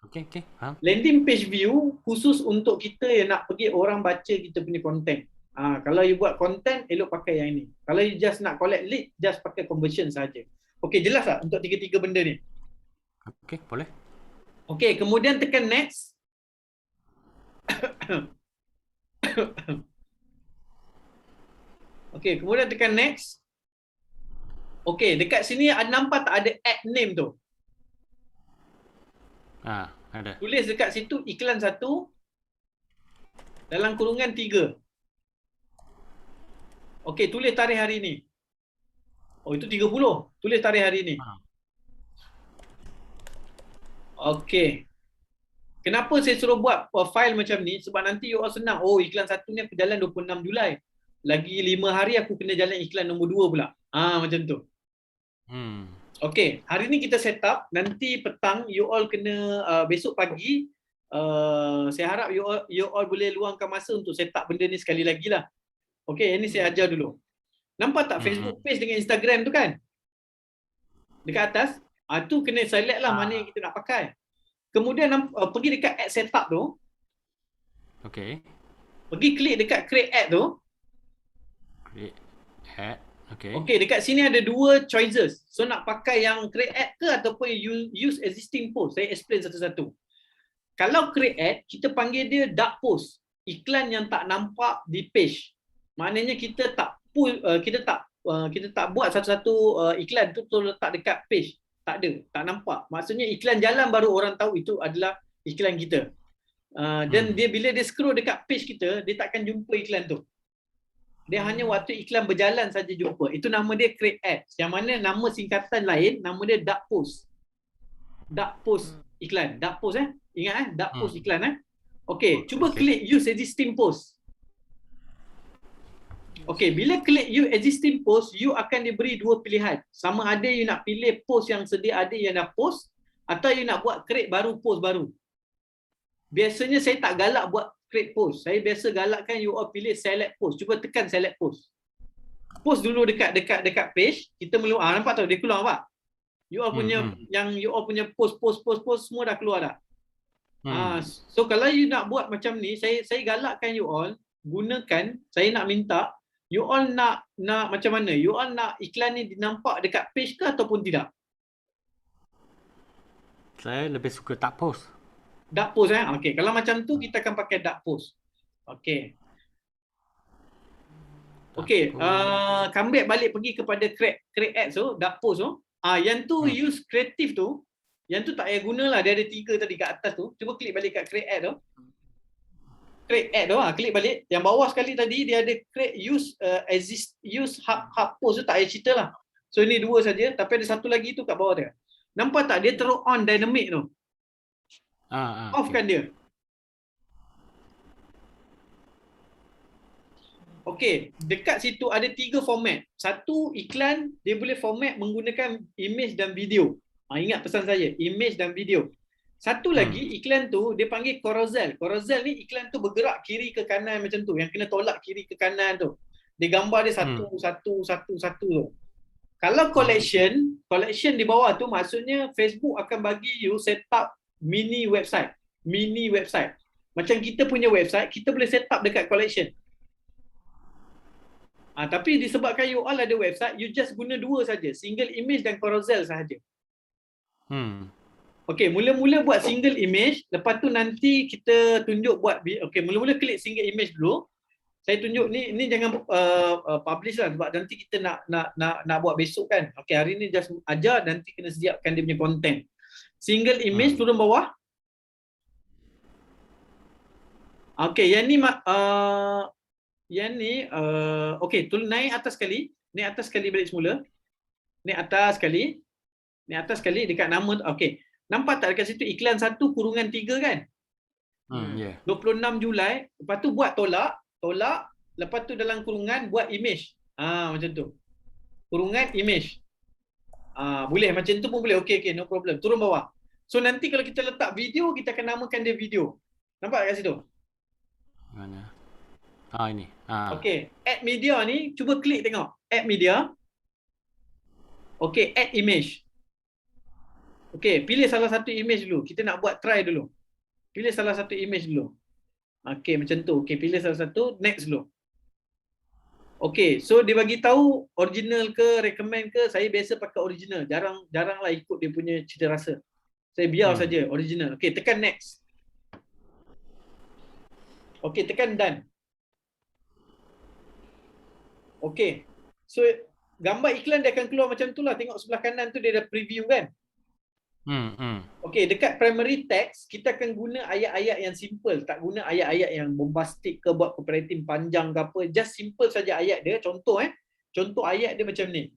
Okey. Landing page view khusus untuk kita yang nak pergi orang baca kita punya content. Kalau you buat content, elok pakai yang ini. Kalau you just nak collect lead, just pakai conversion saja. Okey, jelas tak untuk tiga-tiga benda ni? Okey, boleh. Okey, kemudian tekan next. Okey, kemudian tekan next. Okey, dekat sini ada nampak tak ada ad name tu? Ada. Tulis dekat situ iklan 1 dalam kurungan 3. Okey, tulis tarikh hari ni. Oh, itu 30. Tulis tarikh hari ni. Okey. Kenapa saya suruh buat file macam ni? Sebab nanti you all senang. Oh, iklan 1 ni aku jalan 26 Julai. Lagi 5 hari aku kena jalan iklan nombor 2 pula. Macam tu. Okey, hari ni kita set up. Nanti petang you all kena besok pagi saya harap you all boleh luangkan masa untuk set up benda ni sekali lagi lah. Okey, ini saya ajar dulu. Nampak tak Facebook page dengan Instagram tu kan? Dekat atas. Tu kena select lah mana yang kita nak pakai. Kemudian pergi dekat ad setup tu. Okey. Pergi klik dekat create ad tu. Create ad. Okey. Okey, dekat sini ada 2 choices. So nak pakai yang create ad ke ataupun use existing post. Saya explain satu-satu. Kalau create ad, kita panggil dia dark post. Iklan yang tak nampak di page. Maknanya kita tak kita tak buat satu-satu iklan tu letak dekat page. Tak ada, tak nampak. Maksudnya iklan jalan baru orang tahu itu adalah iklan kita. Dan dia bila dia scroll dekat page kita, dia takkan jumpa iklan tu. Dia hanya waktu iklan berjalan saja jumpa. Itu nama dia create ads. Yang mana nama singkatan lain, nama dia dark post. Dark post iklan. Dark post Ingat dark post iklan Okey, cuba klik use existing post. Okey, bila klik use existing post, you akan diberi dua pilihan. Sama ada you nak pilih post yang sedia ada yang dah post atau you nak buat create baru post baru. Biasanya saya tak galak buat create post. Saya biasa galakkan you all pilih select post. Cuba tekan select post. Post dulu dekat page, kita nampak tahu dia keluar apa? You all punya yang you all punya post semua dah keluar dah. So kalau you nak buat macam ni, saya galakkan you all gunakan, saya nak minta you all nak macam mana? You all nak iklan ni nampak dekat page ke ataupun tidak? Saya lebih suka tak post. Dark post Okey, kalau macam tu kita akan pakai dark post. Okey. Okey, comeback balik pergi kepada create ads tu, dark post tu. Yang tu use kreatif tu, yang tu tak payah gunalah, dia ada 3 tadi kat atas tu. Cuba klik balik kat create ad tu. Create ad tu, klik balik. Yang bawah sekali tadi dia ada create use hub post tu, tak payah cerita lah. So ini 2 saja, tapi ada satu lagi tu kat bawah dia. Nampak tak dia terus on dynamic tu? Off kan dia. Okey, dekat situ ada 3 format. Satu, iklan dia boleh format menggunakan image dan video. Ingat pesan saya, image dan video. Satu lagi, iklan tu dia panggil carousel. Carousel ni iklan tu bergerak kiri ke kanan macam tu, yang kena tolak kiri ke kanan tu. Dia gambar dia satu tu. Kalau collection di bawah tu maksudnya Facebook akan bagi you set up mini website. Macam kita punya website, kita boleh set up dekat collection. Tapi disebabkan you all ada website, you just guna 2 saja, single image dan carousel sahaja. Okey, mula-mula buat single image, lepas tu nanti kita tunjuk buat mula-mula klik single image dulu. Saya tunjuk ni jangan publish lah sebab nanti kita nak buat besok kan. Okey, hari ni just ajar, nanti kena sediakan dia punya content. Single image turun bawah. Okey, yang ni okey, naik atas sekali balik semula. Naik atas sekali dekat nama. Okey. Nampak tak dekat situ iklan 1 kurungan 3 kan? 26 Julai, lepas tu buat tolak, lepas tu dalam kurungan buat image. Macam tu. Kurungan image. Boleh macam tu pun boleh. Okey, no problem. Turun bawah. So nanti kalau kita letak video, kita akan namakan dia video. Nampak kat situ? Mana? Ini. Okey, add media ni cuba klik tengok. Add media. Okey, add image. Okey, pilih salah satu image dulu. Kita nak buat try dulu. Pilih salah satu image dulu. Okey, macam tu. Okey, pilih salah satu, next dulu. Okey, so dia bagi tahu original ke, recommend ke. Saya biasa pakai original. Jaranglah ikut dia punya cita rasa. Saya biar saja original. Okey, tekan next. Okey, tekan done. Okey. So gambar iklan dia akan keluar macam tu lah. Tengok sebelah kanan tu dia ada preview kan. Okey, dekat primary text kita akan guna ayat-ayat yang simple, tak guna ayat-ayat yang bombastik ke buat copywriting panjang ke apa. Just simple saja ayat dia. Contoh contoh ayat dia macam ni.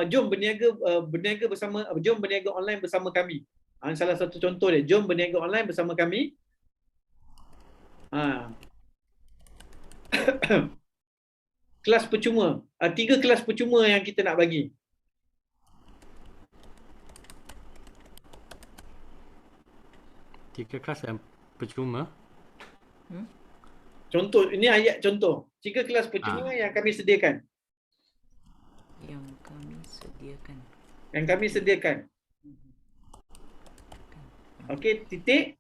Jom berniaga bersama, jom berniaga online bersama kami. Salah satu contoh dia, jom berniaga online bersama kami. Kelas percuma. 3 kelas percuma yang kita nak bagi. Tiga kelas yang percuma. Contoh, ini ayat contoh. 3 kelas percuma yang kami sediakan. Yang kami sediakan. Okey, titik.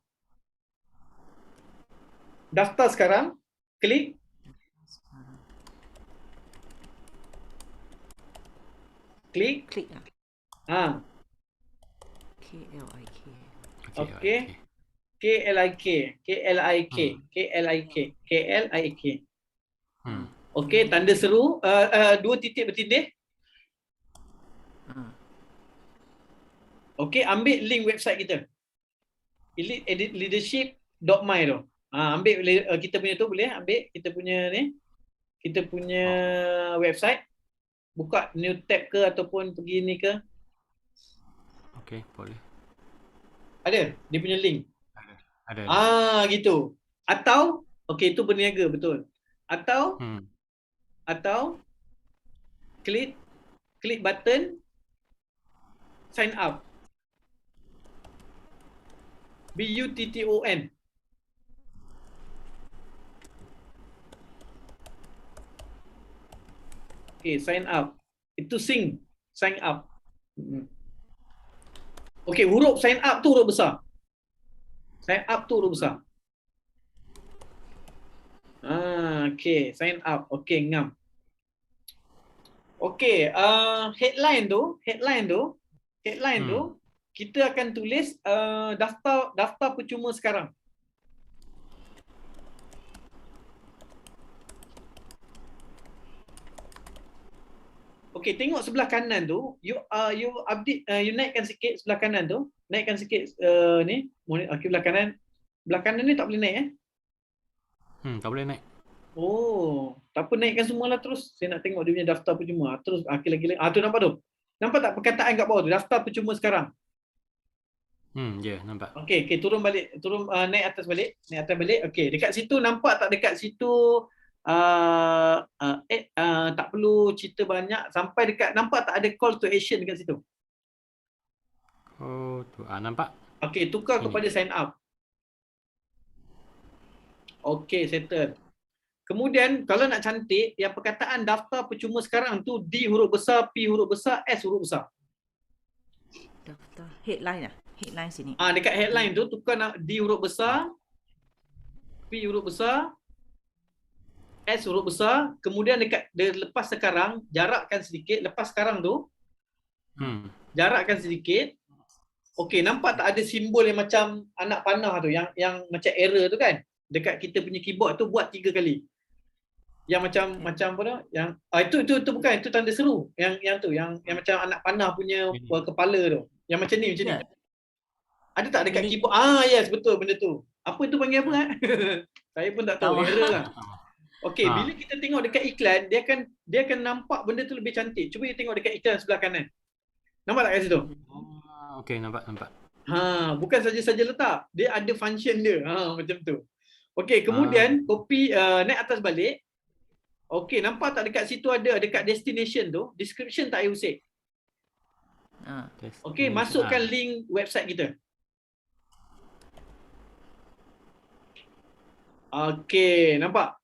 Daftar sekarang. Klik. Klik. Klik lah. Ah. KLIK. Okey. KLIK. KLIK. Hmm. KLIK. KLIK. Hmm. Okey, tanda seru. Dua titik bertindih. Okey, ambil link website kita. eliteeditleadership.my tu. Ambil kita punya tu boleh ambil kita punya ni. Kita punya website. Buka new tab ke ataupun pergi ni ke. Okey, boleh. Ada dia punya link. Ada. Gitu. Atau okey itu berniaga betul. Atau klik button sign up. BUTTON. Okay, sign up. Itu sign up. Okay, huruf sign up tu huruf besar. Sign up tu huruf besar. Okay, sign up. Okay, ngam. Okay, headline tu kita akan tulis daftar percuma sekarang. Okey, tengok sebelah kanan tu, you update, you naikkan sikit sebelah kanan tu, naikkan sikit ni, okey belah kanan. Belah kanan ni tak boleh naik Tak boleh naik. Oh, tak apa naikkan semualah terus. Saya nak tengok dia punya daftar percuma. Terus lagi. Tu nampak tu. Nampak tak perkataan kat bawah tu, daftar percuma sekarang. Ya, nampak. Okey, turun balik, naik atas balik. Okey, dekat situ nampak tak dekat situ tak perlu cerita banyak sampai dekat nampak tak ada call to action dekat situ. Oh, tu. Nampak. Okey, tukar Ini. kepada sign up. Okey, settle. Kemudian kalau nak cantik, yang perkataan daftar percuma sekarang tu D huruf besar, P huruf besar, S huruf besar. Daftar headline Headline sini. Dekat headline tu tukar D huruf besar, P huruf besar, S huruf besar, kemudian lepas sekarang, jarakkan sedikit, lepas sekarang tu, jarakkan sedikit. Okey, nampak tak ada simbol yang macam anak panah tu, yang macam error tu kan? Dekat kita punya keyboard tu buat 3 kali. Yang macam apa tu? Yang itu bukan, itu tanda seru. Yang macam anak panah punya kepala tu. Yang macam ni. Ada tak dekat keyboard? Yes, betul benda tu. Apa itu panggil apa? Saya pun tak tahu, error lah. Okey, bila kita tengok dekat iklan, dia akan nampak benda tu lebih cantik. Cuba you tengok dekat iklan sebelah kanan. Nampak tak kat situ? Okey, nampak. Bukan saja-saja letak. Dia ada function dia. Macam tu. Okey, kemudian copy, naik atas balik. Okey, nampak tak dekat situ ada dekat destination tu, description tak payah usik. Okey, masukkan link website kita. Okey, nampak?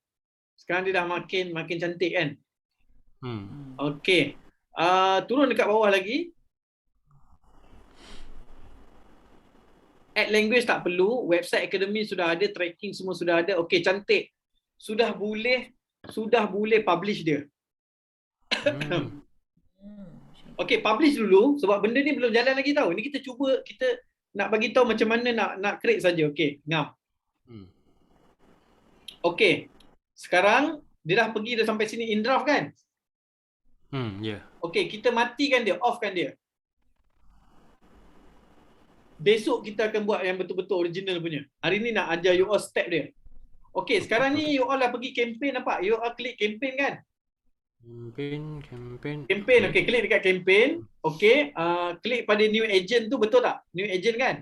Sekarang dia dah makin cantik kan? Okey. Turun dekat bawah lagi. Add language tak perlu, website academy sudah ada, tracking semua sudah ada. Okey, cantik. Sudah boleh publish dia. Okey, publish dulu sebab benda ni belum jalan lagi tau. Ini kita cuba, kita nak bagi tahu macam mana nak create saja. Okey, ngam. Okey. Sekarang dia dah sampai sini in draft kan? Ya. Okey, kita matikan dia, offkan dia. Besok kita akan buat yang betul-betul original punya. Hari ni nak ajar you all step dia. Okey, sekarang ni you all dah pergi campaign, nampak? You all klik campaign kan? Campaign, okey, klik dekat campaign. Okey, klik pada new agent tu, betul tak? New agent kan?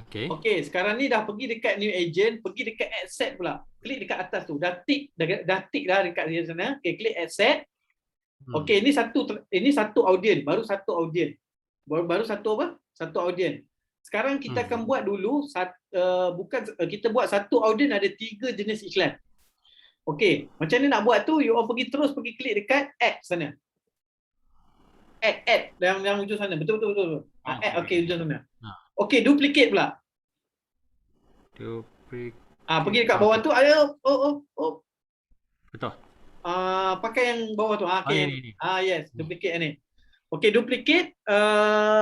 Okey. Okey, sekarang ni dah pergi dekat new agent, pergi dekat add set pula. Klik dekat atas tu. Dah tick dah dekat sana. Okey, klik add set. Okey, ini satu audien, baru satu audien. Baru satu apa? Satu audien. Sekarang kita akan buat dulu kita buat satu audien ada 3 jenis iklan. Okey, macam ni nak buat tu, you all pergi klik dekat add sana. Add yang ujung sana. Betul. Add, okey, ujung sana. Okey, duplicate pula. Pergi dekat bawah tu. Betul. Pakai yang bawah tu. Okey. Ini. Yes, duplicate ni. Okey, duplicate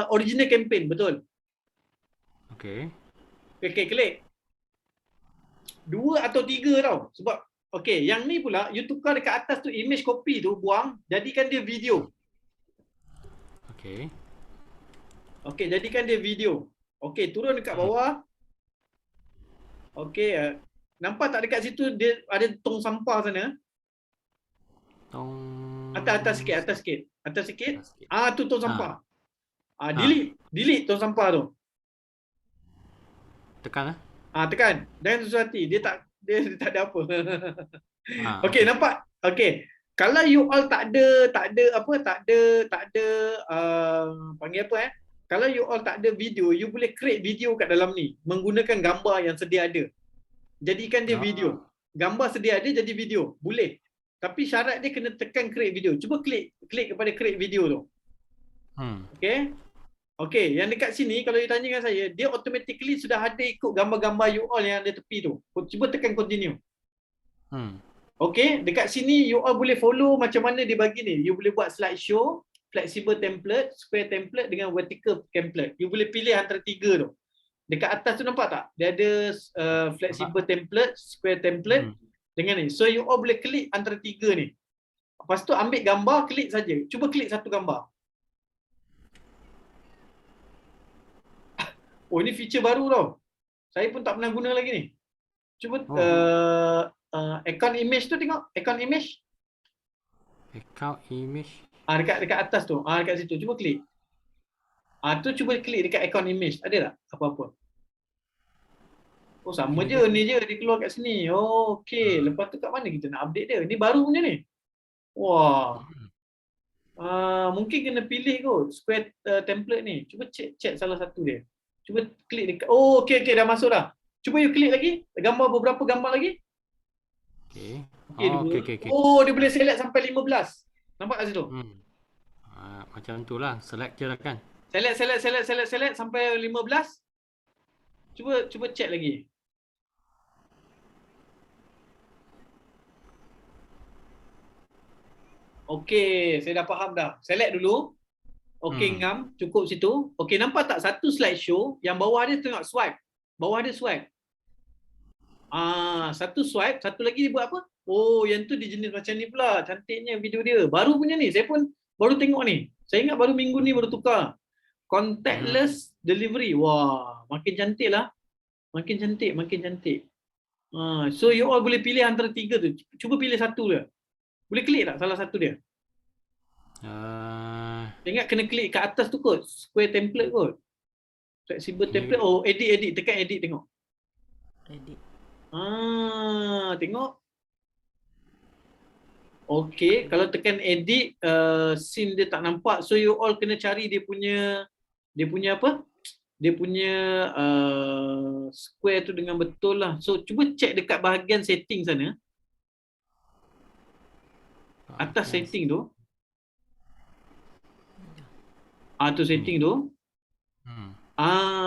original campaign, betul. Okey. Okay, klik. 2 atau 3 tau. Sebab, okay, yang ni pula, you tukar dekat atas tu, image copy tu, buang, jadikan dia video. Okey. Okay, jadikan dia video. Okay, turun dekat bawah. Okay, nampak tak dekat situ, dia ada tong sampah sana? Tong Atas sikit, atas sikit. Atas sikit. Atas sikit. Tu tong sampah. Ha. Delete tong sampah tu. Tekan Tekan. Jangan susah hati. Dia tak ada apa. Okey. Nampak? Okey. Kalau you all tak ada panggil apa Kalau you all tak ada video, you boleh create video kat dalam ni menggunakan gambar yang sedia ada. Jadikan dia video. Gambar sedia ada jadi video. Boleh. Tapi syarat dia kena tekan create video. Cuba klik kepada create video tu. Okey. Okey, yang dekat sini kalau you tanya dengan saya, dia automatically sudah ada ikut gambar-gambar you all yang ada tepi tu. Cuba tekan continue. Okey, dekat sini you all boleh follow macam mana dia bagi ni. You boleh buat slideshow, flexible template, square template dengan vertical template. You boleh pilih antara 3 tu. Dekat atas tu nampak tak? Dia ada flexible template, square template dengan ni. So you all boleh klik antara 3 ni. Lepas tu ambil gambar, klik saja. Cuba klik satu gambar. Oh, ini feature baru tau. Saya pun tak pernah guna lagi ni. Cuba account image tu tengok. Account image. Account image. Dekat atas tu. Dekat situ. Cuba klik. Tu cuba klik dekat account image. Ada tak apa-apa? Oh, sama je. Ni je dia keluar kat sini. Oh, okey. Lepas tu kat mana kita nak update dia? Ni baru punya ni. Wah. Mungkin kena pilih kot square template ni. Cuba check salah satu dia. Cuba klik dekat. Oh, okey dah masuk dah. Cuba you klik lagi. Gambar beberapa gambar lagi. Okey. Okey. Oh, dia boleh select sampai 15. Nampak kat situ? Macam tu lah. Select je lah kan. Select sampai 15. Cuba check lagi. Okey, saya dah faham dah. Select dulu. Okey, ngam. Cukup situ. Okey, nampak tak satu slideshow yang bawah dia tengok swipe. Bawah dia swipe. Satu swipe, satu lagi dia buat apa? Oh, yang tu dia jenis macam ni pula. Cantiknya video dia. Baru punya ni. Saya pun baru tengok ni. Saya ingat baru minggu ni baru tukar. Contactless delivery. Wah, makin cantik lah. Makin cantik. So you all boleh pilih antara 3 tu. Cuba pilih satu dia. Boleh klik tak salah satu dia? Ingat kena klik kat atas tu kot. Square template kot. Flexible template. Oh, edit. Tekan edit tengok. Edit. Tengok. Okey, kalau tekan edit, scene dia tak nampak. So you all kena cari dia punya apa? Dia punya square tu dengan betul lah. So cuba check dekat bahagian setting sana. Atas setting tu. Tu setting tu.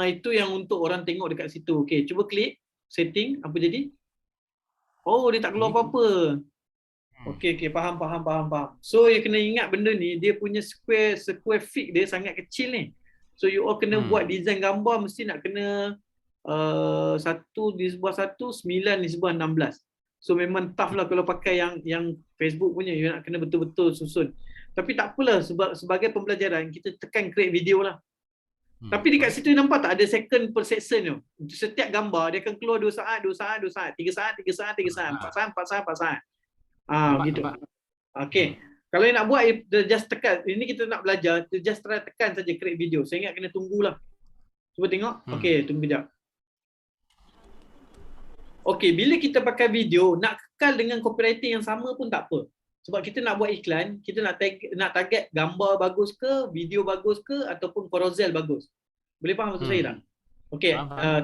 Itu yang untuk orang tengok dekat situ. Okey, cuba klik setting, apa jadi? Oh, dia tak keluar apa-apa. Okey, faham. So you kena ingat benda ni, dia punya square feet dia sangat kecil ni. So you all kena buat design gambar mesti nak kena 1 di sebelah 1, 9 di sebelah 16. So memang tough lah kalau pakai yang Facebook punya, you nak kena betul-betul susun. Tapi tak apalah, sebagai pembelajaran kita tekan create video lah. Tapi dekat situ nampak tak ada second per section tu. Setiap gambar dia akan keluar 2 saat, 3 saat, 4 saat. Gitu. Okey. Kalau you nak buat, just tekan. Ini kita nak belajar, just try tekan saja create video. Saya ingat kena tunggulah. Cuba tengok. Okey, tunggu kejap. Okey, bila kita pakai video, nak kekal dengan copywriting yang sama pun tak apa. Sebab kita nak buat iklan, kita nak target gambar bagus ke, video bagus ke, ataupun carousel bagus. Boleh faham maksud saya tak? Okey,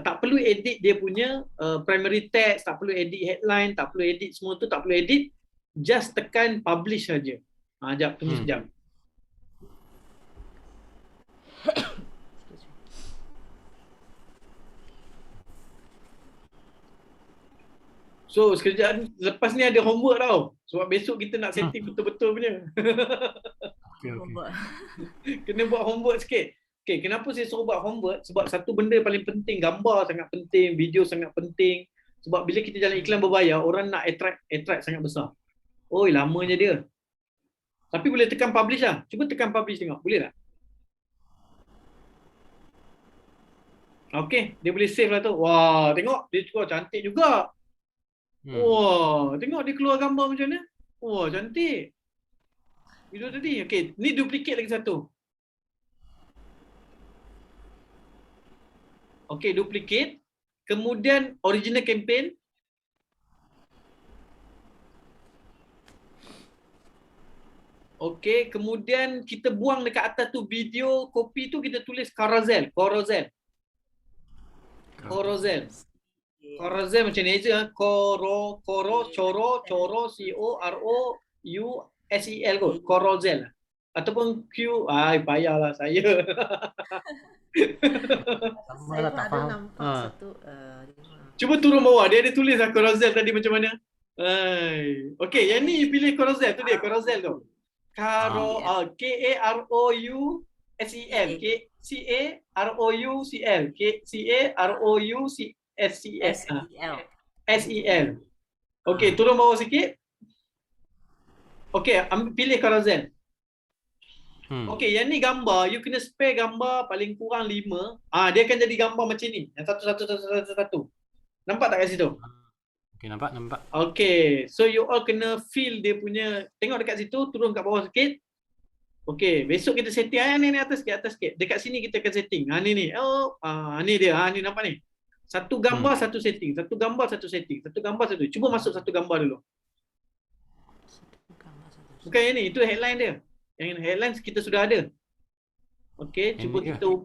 tak perlu edit dia punya primary text, tak perlu edit headline, tak perlu edit semua tu, tak perlu edit. Just tekan publish saja. Sekejap, tunggu sekejap. So sekejap lepas ni ada homework tau. Sebab besok kita nak setting betul-betul punya. Okay. Kena buat homework sikit. Okay, kenapa saya suruh buat homework? Sebab satu benda paling penting, gambar sangat penting, video sangat penting. Sebab bila kita jalan iklan berbayar, orang nak attract sangat besar. Oi, lamanya dia. Tapi boleh tekan publish lah. Cuba tekan publish tengok. Boleh tak? Okay, dia boleh save lah tu. Wah, tengok. Dia keluar cantik juga. Wah, tengok dia keluar gambar macam mana. Wah, cantik. Video tadi. Okay, ni duplicate lagi satu. Okay, duplicate. Kemudian original campaign. Okay, kemudian kita buang dekat atas tu video, copy tu kita tulis carousel. Carousel macam ni je. Coro, coro, C-O-R-O-U-S-E-L kot. Carousel. Ataupun Q, payahlah saya. Saya pun ada nampak satu. Cuba turun bawah. Dia ada tulis lah carousel tadi macam mana. Okay, yang ni pilih carousel. Tu dia, carousel tu. K-A-R-O-U-S-E-L. C-A-R-O-U-C-L. C-A-R-O-U-C-S-C-S. S-E-L. Okay, turun bawah sikit. Okay, pilih carousel. Okay, yang ni gambar. You kena spare gambar paling kurang 5. Dia akan jadi gambar macam ni. Yang satu. Nampak tak kat situ? Okay, nampak. Okay, so you all kena feel dia punya. Tengok dekat situ, turun kat bawah sikit. Okay, besok kita setting. Ni atas sikit. Dekat sini kita akan setting. Ni. Ni dia. Ni nampak ni. Satu gambar, satu setting. Satu gambar, satu setting. Satu gambar, satu. Cuba masuk satu gambar dulu. Bukan yang ni, itu headline dia. Yang headline kita sudah ada. Okay, cuba kita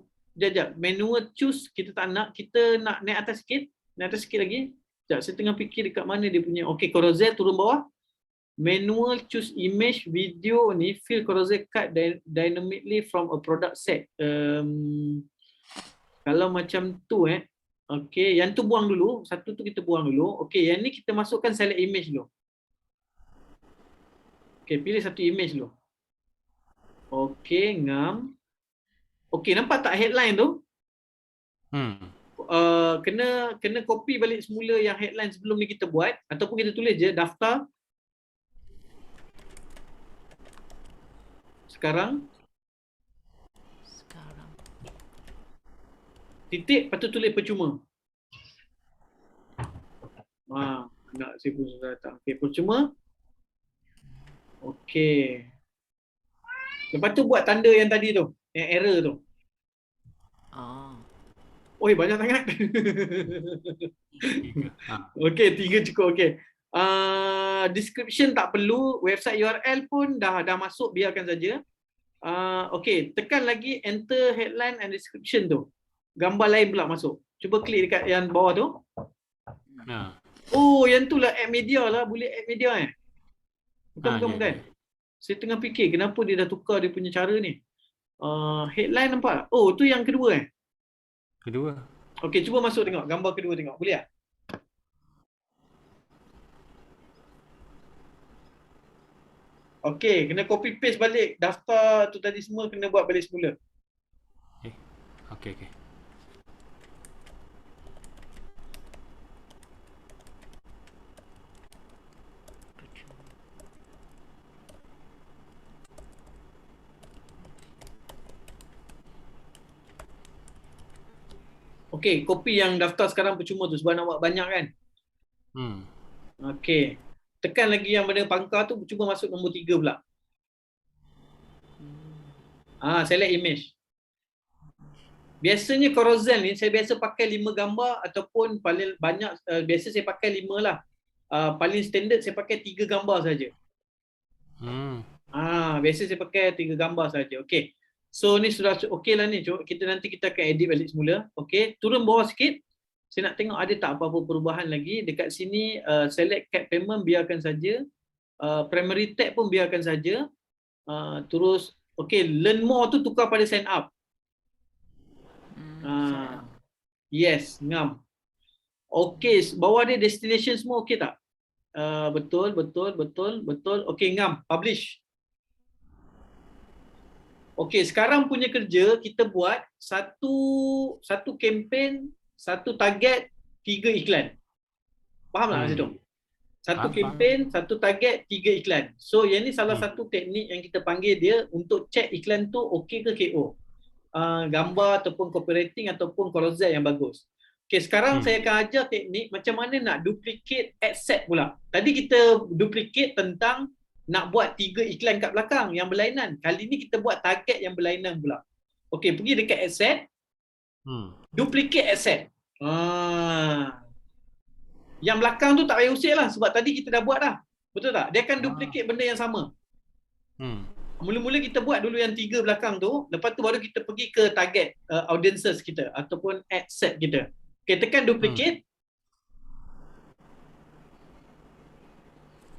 jap. Manual choose kita tak nak. Kita nak naik atas sikit. Naik atas sikit lagi. Sekejap, saya tengah fikir dekat mana dia punya. Okay, carousel turun bawah. Manual choose image, video ni. Fill carousel cut dynamically from a product set. Kalau macam tu Okay, yang tu buang dulu. Satu tu kita buang dulu. Okay, yang ni kita masukkan select image dulu. Okay, pilih satu image dulu. Okay, ngam. Okay, nampak tak headline tu? Kena copy balik semula yang headline sebelum ni kita buat. Ataupun kita tulis je daftar. Sekarang. Titik, lepas tu tulis percuma. Nak saya pun sudah datang. Okay, percuma. Okay. Lepas tu buat tanda yang tadi tu. Yang error tu. Banyak sangat. Okay, 3 cukup. Okay. Description tak perlu. Website URL pun dah masuk. Biarkan saja. Okay, tekan lagi enter headline and description tu. Gambar lain pula masuk. Cuba klik dekat yang bawah tu. Yang tu lah add media lah. Boleh add media Bukan. Saya tengah fikir kenapa dia dah tukar dia punya cara ni. Headline nampak tak? Tu yang kedua Kedua. Okey, cuba masuk tengok. Gambar kedua tengok. Boleh tak? Okey, kena copy paste balik. Daftar tu tadi semua kena buat balik semula. Okey. Okey, copy yang daftar sekarang percuma tu sebab nak buat banyak kan? Okey. Tekan lagi yang benda pangkar tu, cuba masuk nombor 3 pula. Select image. Biasanya carousel ni saya biasa pakai 5 gambar ataupun paling banyak biasa saya pakai 5 lah. Paling standard saya pakai 3 gambar saja. Biasa saya pakai 3 gambar saja. Okey. So ni sudah okey lah ni. Nanti kita akan edit balik semula. Okey, turun bawah sikit. Saya nak tengok ada tak apa-apa perubahan lagi. Dekat sini select cat payment biarkan saja. Primary tag pun biarkan saja. Terus okey, learn more tu tukar pada sign up. Yes, ngam. Okey, bawah dia destination semua okey tak? Betul. Okey, ngam, publish. Okey, sekarang punya kerja kita buat satu kempen, satu target, 3 iklan. Faham tak kat situ? Satu Faham. kempen, satu target, 3 iklan. So yang ni salah satu teknik yang kita panggil dia untuk check iklan tu okey ke KO. Gambar ataupun copywriting ataupun carousel yang bagus. Okey, sekarang saya akan ajar teknik macam mana nak duplicate ad set pula. Tadi kita duplicate tentang nak buat 3 iklan kat belakang yang berlainan. Kali ni kita buat target yang berlainan pula. Okey, pergi dekat ad set. Duplicate ad set. Yang belakang tu tak payah usik lah sebab tadi kita dah buat dah. Betul tak? Dia akan duplicate benda yang sama. Mula-mula kita buat dulu yang 3 belakang tu, lepas tu baru kita pergi ke target audiences kita ataupun ad set kita. Okay, tekan duplicate.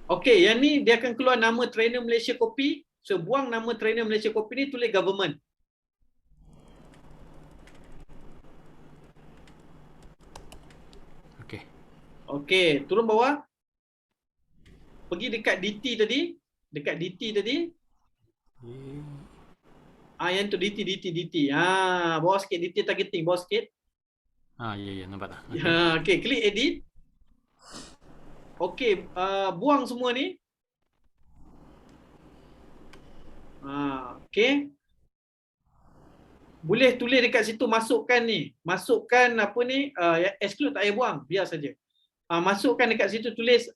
Okay, yang ni dia akan keluar nama trainer Malaysia Copy. So, buang nama trainer Malaysia Copy ni, tulis government. Okay, turun bawah. Pergi dekat DT tadi. Dekat DT tadi. Yang tu DT. Bawah sikit DT targeting, bawah sikit. Ya, nampak dah. Okay, klik edit. Okay, buang semua ni. Okay. Boleh tulis dekat situ, masukkan ni. Masukkan apa ni, exclude tak payah buang, biar saja. Masukkan dekat situ, tulis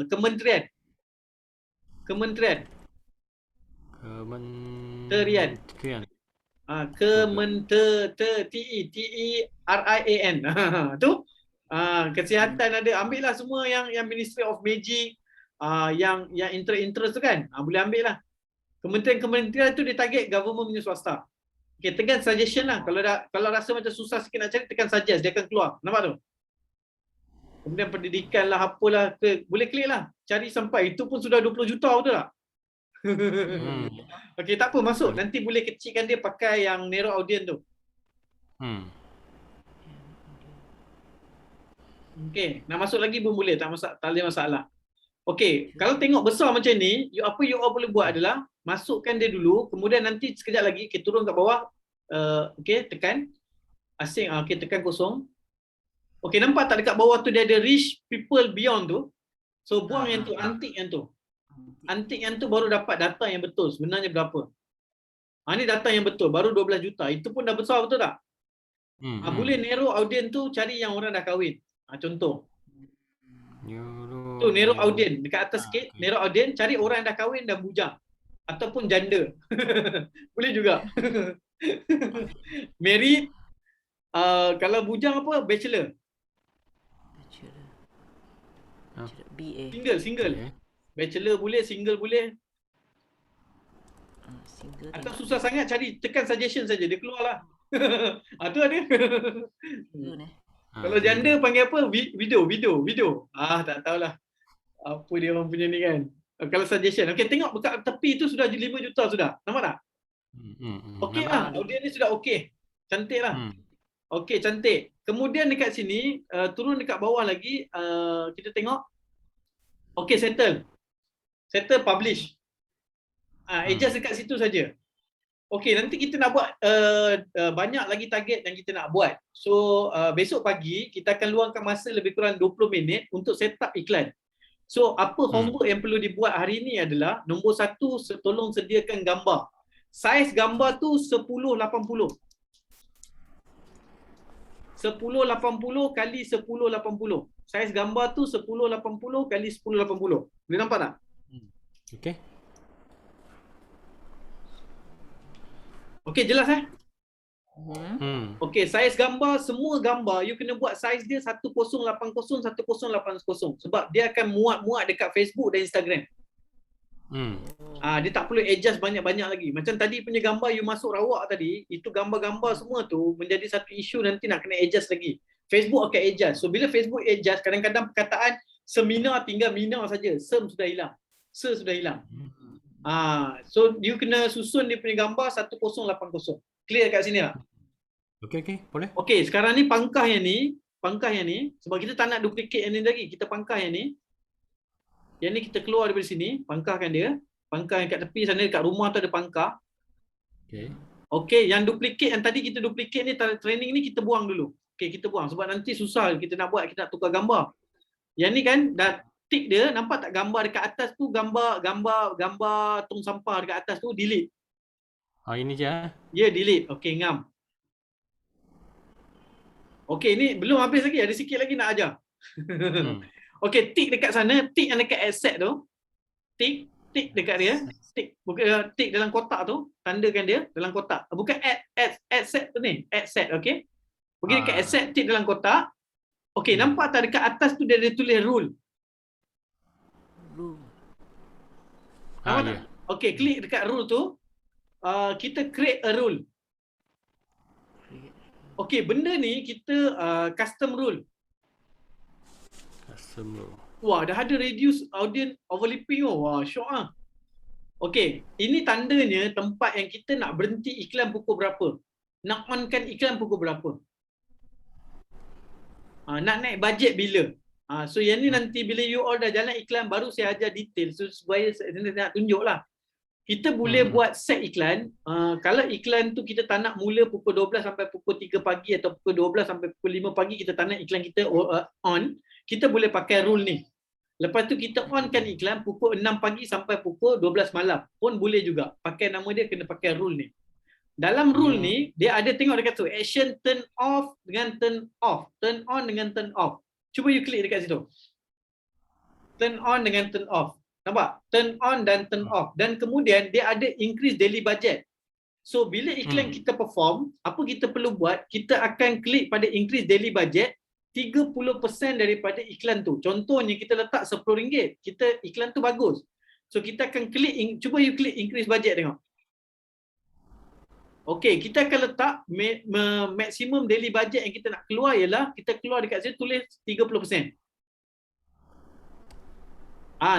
kementerian. Kementerian. TERIAN. Tu kesihatan ada, ambil lah semua yang Ministry of Magic, yang interest tu kan, boleh ambil lah. Kementerian tu dia target government punya swasta. Okay, tekan suggestion lah. Kalau rasa macam susah sikit nak cari, tekan suggest, dia akan keluar. Nampak tu? Kemudian pendidikan lah, apalah, boleh klik lah. Cari sampai, itu pun sudah 20 juta, betul tak? Okey, tak apa, masuk. Nanti boleh kecilkan dia pakai yang narrow audience tu. Okey, nak masuk lagi pun boleh, tak ada masalah. Okey, kalau tengok besar macam ni, apa you all boleh buat adalah masukkan dia dulu, kemudian nanti sekejap lagi kita turun kat bawah. Okey, tekan asing, okey, tekan kosong. Okey, nampak tak dekat bawah tu dia ada reach people beyond tu. So buang yang tu, antik yang tu. Antik yang tu baru dapat data yang betul. Sebenarnya berapa? Ni data yang betul, baru 12 juta. Itu pun dah besar, betul tak? Boleh narrow audience tu, cari yang orang dah kahwin. Contoh. Tu narrow audience, dekat atas sikit, narrow audience, cari orang yang dah kahwin dan bujang. Ataupun janda. Boleh juga. Married, kalau bujang apa? Bachelor. Single. Bachelor boleh, single boleh. Atau susah sangat cari, tekan suggestion saja, dia keluar lah. Tu ada. Kalau janda panggil apa? Video. Tak tahulah. Apa dia orang punya ni kan. Kalau suggestion. Okey, tengok dekat tepi tu sudah 5 juta sudah. Nampak tak? Okey lah. Audience ni sudah okey. Cantik lah. Okey, cantik. Kemudian dekat sini, turun dekat bawah lagi, kita tengok. Okey, settle, publish. Adjust dekat situ saja. Okey, nanti kita nak buat banyak lagi target yang kita nak buat. So, besok pagi kita akan luangkan masa lebih kurang 20 minit untuk set up iklan. So, apa homework yang perlu dibuat hari ini adalah, nombor 1, tolong sediakan gambar. Saiz gambar tu 1080. 1080 kali 1080. Saiz gambar tu 1080 kali 1080. Boleh nampak tak? Okey. Okey, jelas Okey, saiz gambar, semua gambar you kena buat saiz dia 1080 1080 sebab dia akan muat dekat Facebook dan Instagram. Dia tak perlu adjust banyak-banyak lagi. Macam tadi punya gambar you masuk rawak tadi, itu gambar-gambar semua tu menjadi satu isu, nanti nak kena adjust lagi. Facebook akan adjust. So bila Facebook adjust, kadang-kadang perkataan seminar tinggal minar saja, sudah hilang. Sudah hilang. So you kena susun dia punya gambar 1080. Clear kat sini tak? Okey, boleh. Okey, sekarang ni pangkah yang ni, sebab kita tak nak duplicate yang ni lagi, kita pangkah yang ni. Yang ni kita keluar daripada sini, pangkahkan dia. Pangkah yang kat tepi sana, dekat rumah tu ada pangkah. Okay. Okey, yang duplicate yang tadi kita duplicate ni training ni kita buang dulu. Okey, kita buang sebab nanti susah kita nak buat, kita nak tukar gambar. Yang ni kan dah tick dia, nampak tak gambar dekat atas tu, gambar tong sampah dekat atas tu delete. Ini je. Ya, delete. Okey, ngam. Okey, ni belum habis lagi, ada sikit lagi nak ajar. Okey, tick dekat sana, tick yang dekat asset tu. Tick dekat dia, tick dalam kotak tu, tandakan dia dalam kotak. Bukan add set tu ni, add set, okey. Pergi dekat asset, tick dalam kotak. Okey, nampak tak dekat atas tu dia ada tulis rule. Nampak tak? Okey, klik dekat rule tu. Kita create a rule. Okey, benda ni kita custom rule. Custom rule. Wah, dah ada reduce audience overlapping. Wah, syok ah. Okey, ini tandanya tempat yang kita nak berhenti iklan pukul berapa. Nak onkan iklan pukul berapa. Nak naik bajet bila. So yang ni nanti bila you all dah jalan iklan baru saya ajar detail. So supaya saya nak tunjuklah. Kita boleh buat set iklan. Kalau iklan tu kita tak nak mula pukul 12 sampai pukul 3 pagi atau pukul 12 sampai pukul 5 pagi kita tak nak iklan kita on. Kita boleh pakai rule ni. Lepas tu kita onkan iklan pukul 6 pagi sampai pukul 12 malam. Pun boleh juga. Pakai nama dia kena pakai rule ni. Dalam rule ni, dia ada tengok dekat tu. Action turn off dengan turn off. Turn on dengan turn off. Cuba you klik dekat situ. Turn on dengan turn off. Nampak? Turn on dan turn off. Dan kemudian dia ada increase daily budget. So bila iklan kita perform, apa kita perlu buat? Kita akan klik pada increase daily budget 30% daripada iklan tu. Contohnya kita letak RM10. Kita iklan tu bagus. So kita akan klik, cuba you klik increase budget tengok. Okey, kita akan letak maksimum daily budget yang kita nak keluar ialah kita keluar dekat situ tulis 30%.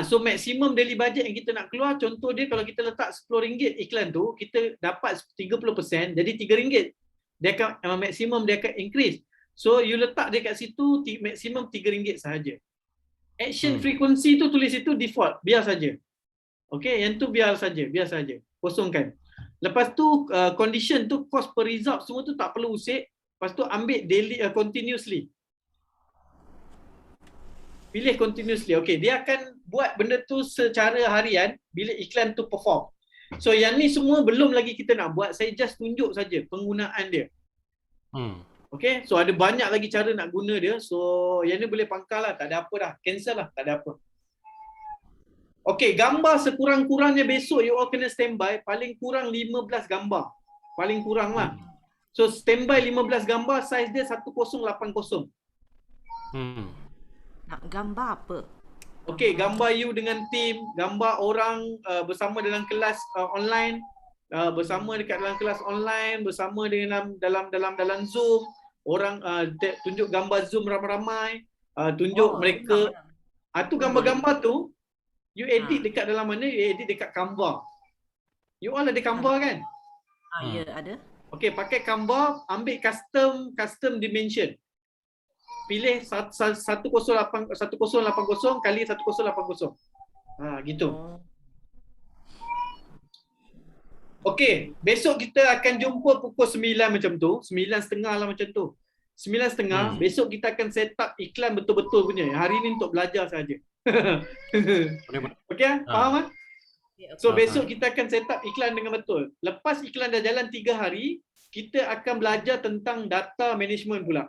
So maksimum daily budget yang kita nak keluar, contoh dia kalau kita letak RM10 iklan tu, kita dapat 30%, jadi RM3. Dia akan maksimum dia akan increase. So you letak dekat situ maksimum RM3 sahaja. Action frequency tu tulis itu default, biar saja. Okey, yang tu biar saja, kosongkan. Lepas tu condition tu cost per result semua tu tak perlu usik. Lepas tu ambil daily continuously. Pilih continuously. Okey, dia akan buat benda tu secara harian bila iklan tu perform. So yang ni semua belum lagi kita nak buat, saya just tunjuk saja penggunaan dia. Okey, so ada banyak lagi cara nak guna dia. So yang ni boleh pangkal lah, tak ada apa dah. Cancel lah, tak ada apa. Okey, gambar sekurang-kurangnya besok you all kena standby paling kurang 15 gambar. Paling kurang lah. So standby 15 gambar, size dia 1080. Nak gambar apa? Okey, gambar you dengan team, gambar orang bersama dalam kelas online, bersama dekat dalam kelas online, bersama dengan dalam Zoom, orang tunjuk gambar Zoom ramai-ramai, tunjuk mereka. Tu gambar-gambar tu you edit dekat dalam mana? You edit dekat Canva. You all ada Canva kan? Ya, ada. Okey, pakai Canva, ambil custom dimension. Pilih 1080 kali 1080. Gitu. Okey, besok kita akan jumpa pukul 9 macam tu, 9.30 lah macam tu. 9.30, besok kita akan set up iklan betul-betul punya. Hari ni untuk belajar saja. Okey, faham kan? So besok kita akan set up iklan dengan betul. Lepas iklan dah jalan 3 hari, kita akan belajar tentang data management pula.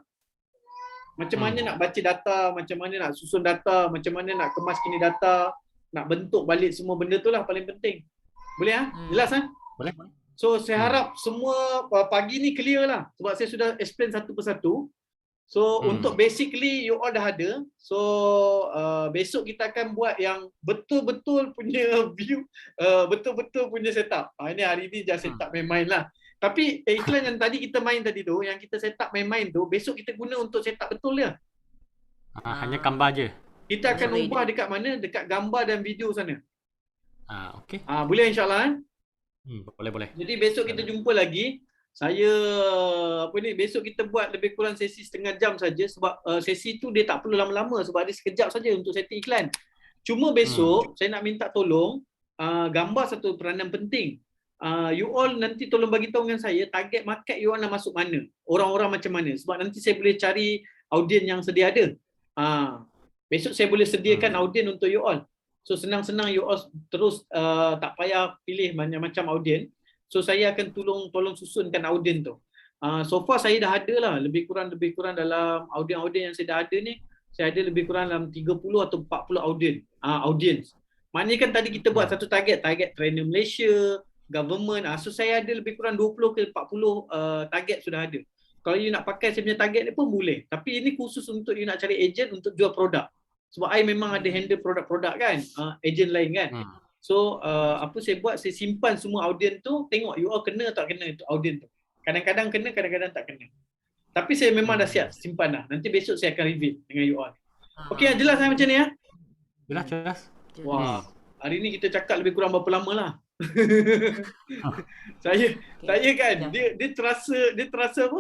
Macam mana nak baca data, macam mana nak susun data, macam mana nak kemas kini data, nak bentuk balik semua benda tu lah paling penting. Boleh Jelas Boleh. So saya harap semua pagi ni clear lah sebab saya sudah explain satu persatu. So untuk basically you all dah ada. So besok kita akan buat yang betul-betul punya view, betul-betul punya setup. Ini hari ni just setup main-main lah. Tapi iklan yang tadi kita main tadi tu, yang kita setup main-main tu, besok kita guna untuk setup betul dia. Hanya gambar je. Kita akan ubah dekat mana? Dekat gambar dan video sana. Okey. Boleh insyaAllah. Boleh. Jadi besok kita jumpa lagi. Saya besok kita buat lebih kurang sesi setengah jam saja sebab sesi tu dia tak perlu lama-lama sebab dia sekejap saja untuk setting iklan. Cuma besok saya nak minta tolong gambar satu peranan penting. you all nanti tolong bagi tahu dengan saya target market you all nak masuk mana, orang-orang macam mana, sebab nanti saya boleh cari audien yang sedia ada. Besok saya boleh sediakan audien untuk you all. So senang-senang you all terus tak payah pilih macam-macam audien. So saya akan tolong susunkan audien tu. So far saya dah ada lah lebih kurang dalam audien yang saya dah ada ni, saya ada lebih kurang dalam 30 atau 40 audience. Maknanya kan tadi kita buat satu target trainer Malaysia, government. So saya ada lebih kurang 20 ke 40 target sudah ada. Kalau you nak pakai saya punya target ni pun boleh. Tapi ini khusus untuk you nak cari agent untuk jual produk. Sebab I memang ada handle produk-produk kan, agent lain kan. So apa saya buat, saya simpan semua audien tu, tengok you all kena tak kena itu audien tu. Kadang-kadang kena, kadang-kadang tak kena. Tapi saya memang dah siap simpan dah. Nanti besok saya akan reveal dengan you all. Okey, jelas macam ni ya? Jelas. Wah, hari ni kita cakap lebih kurang berapa lama lah. Saya kan dia terasa apa?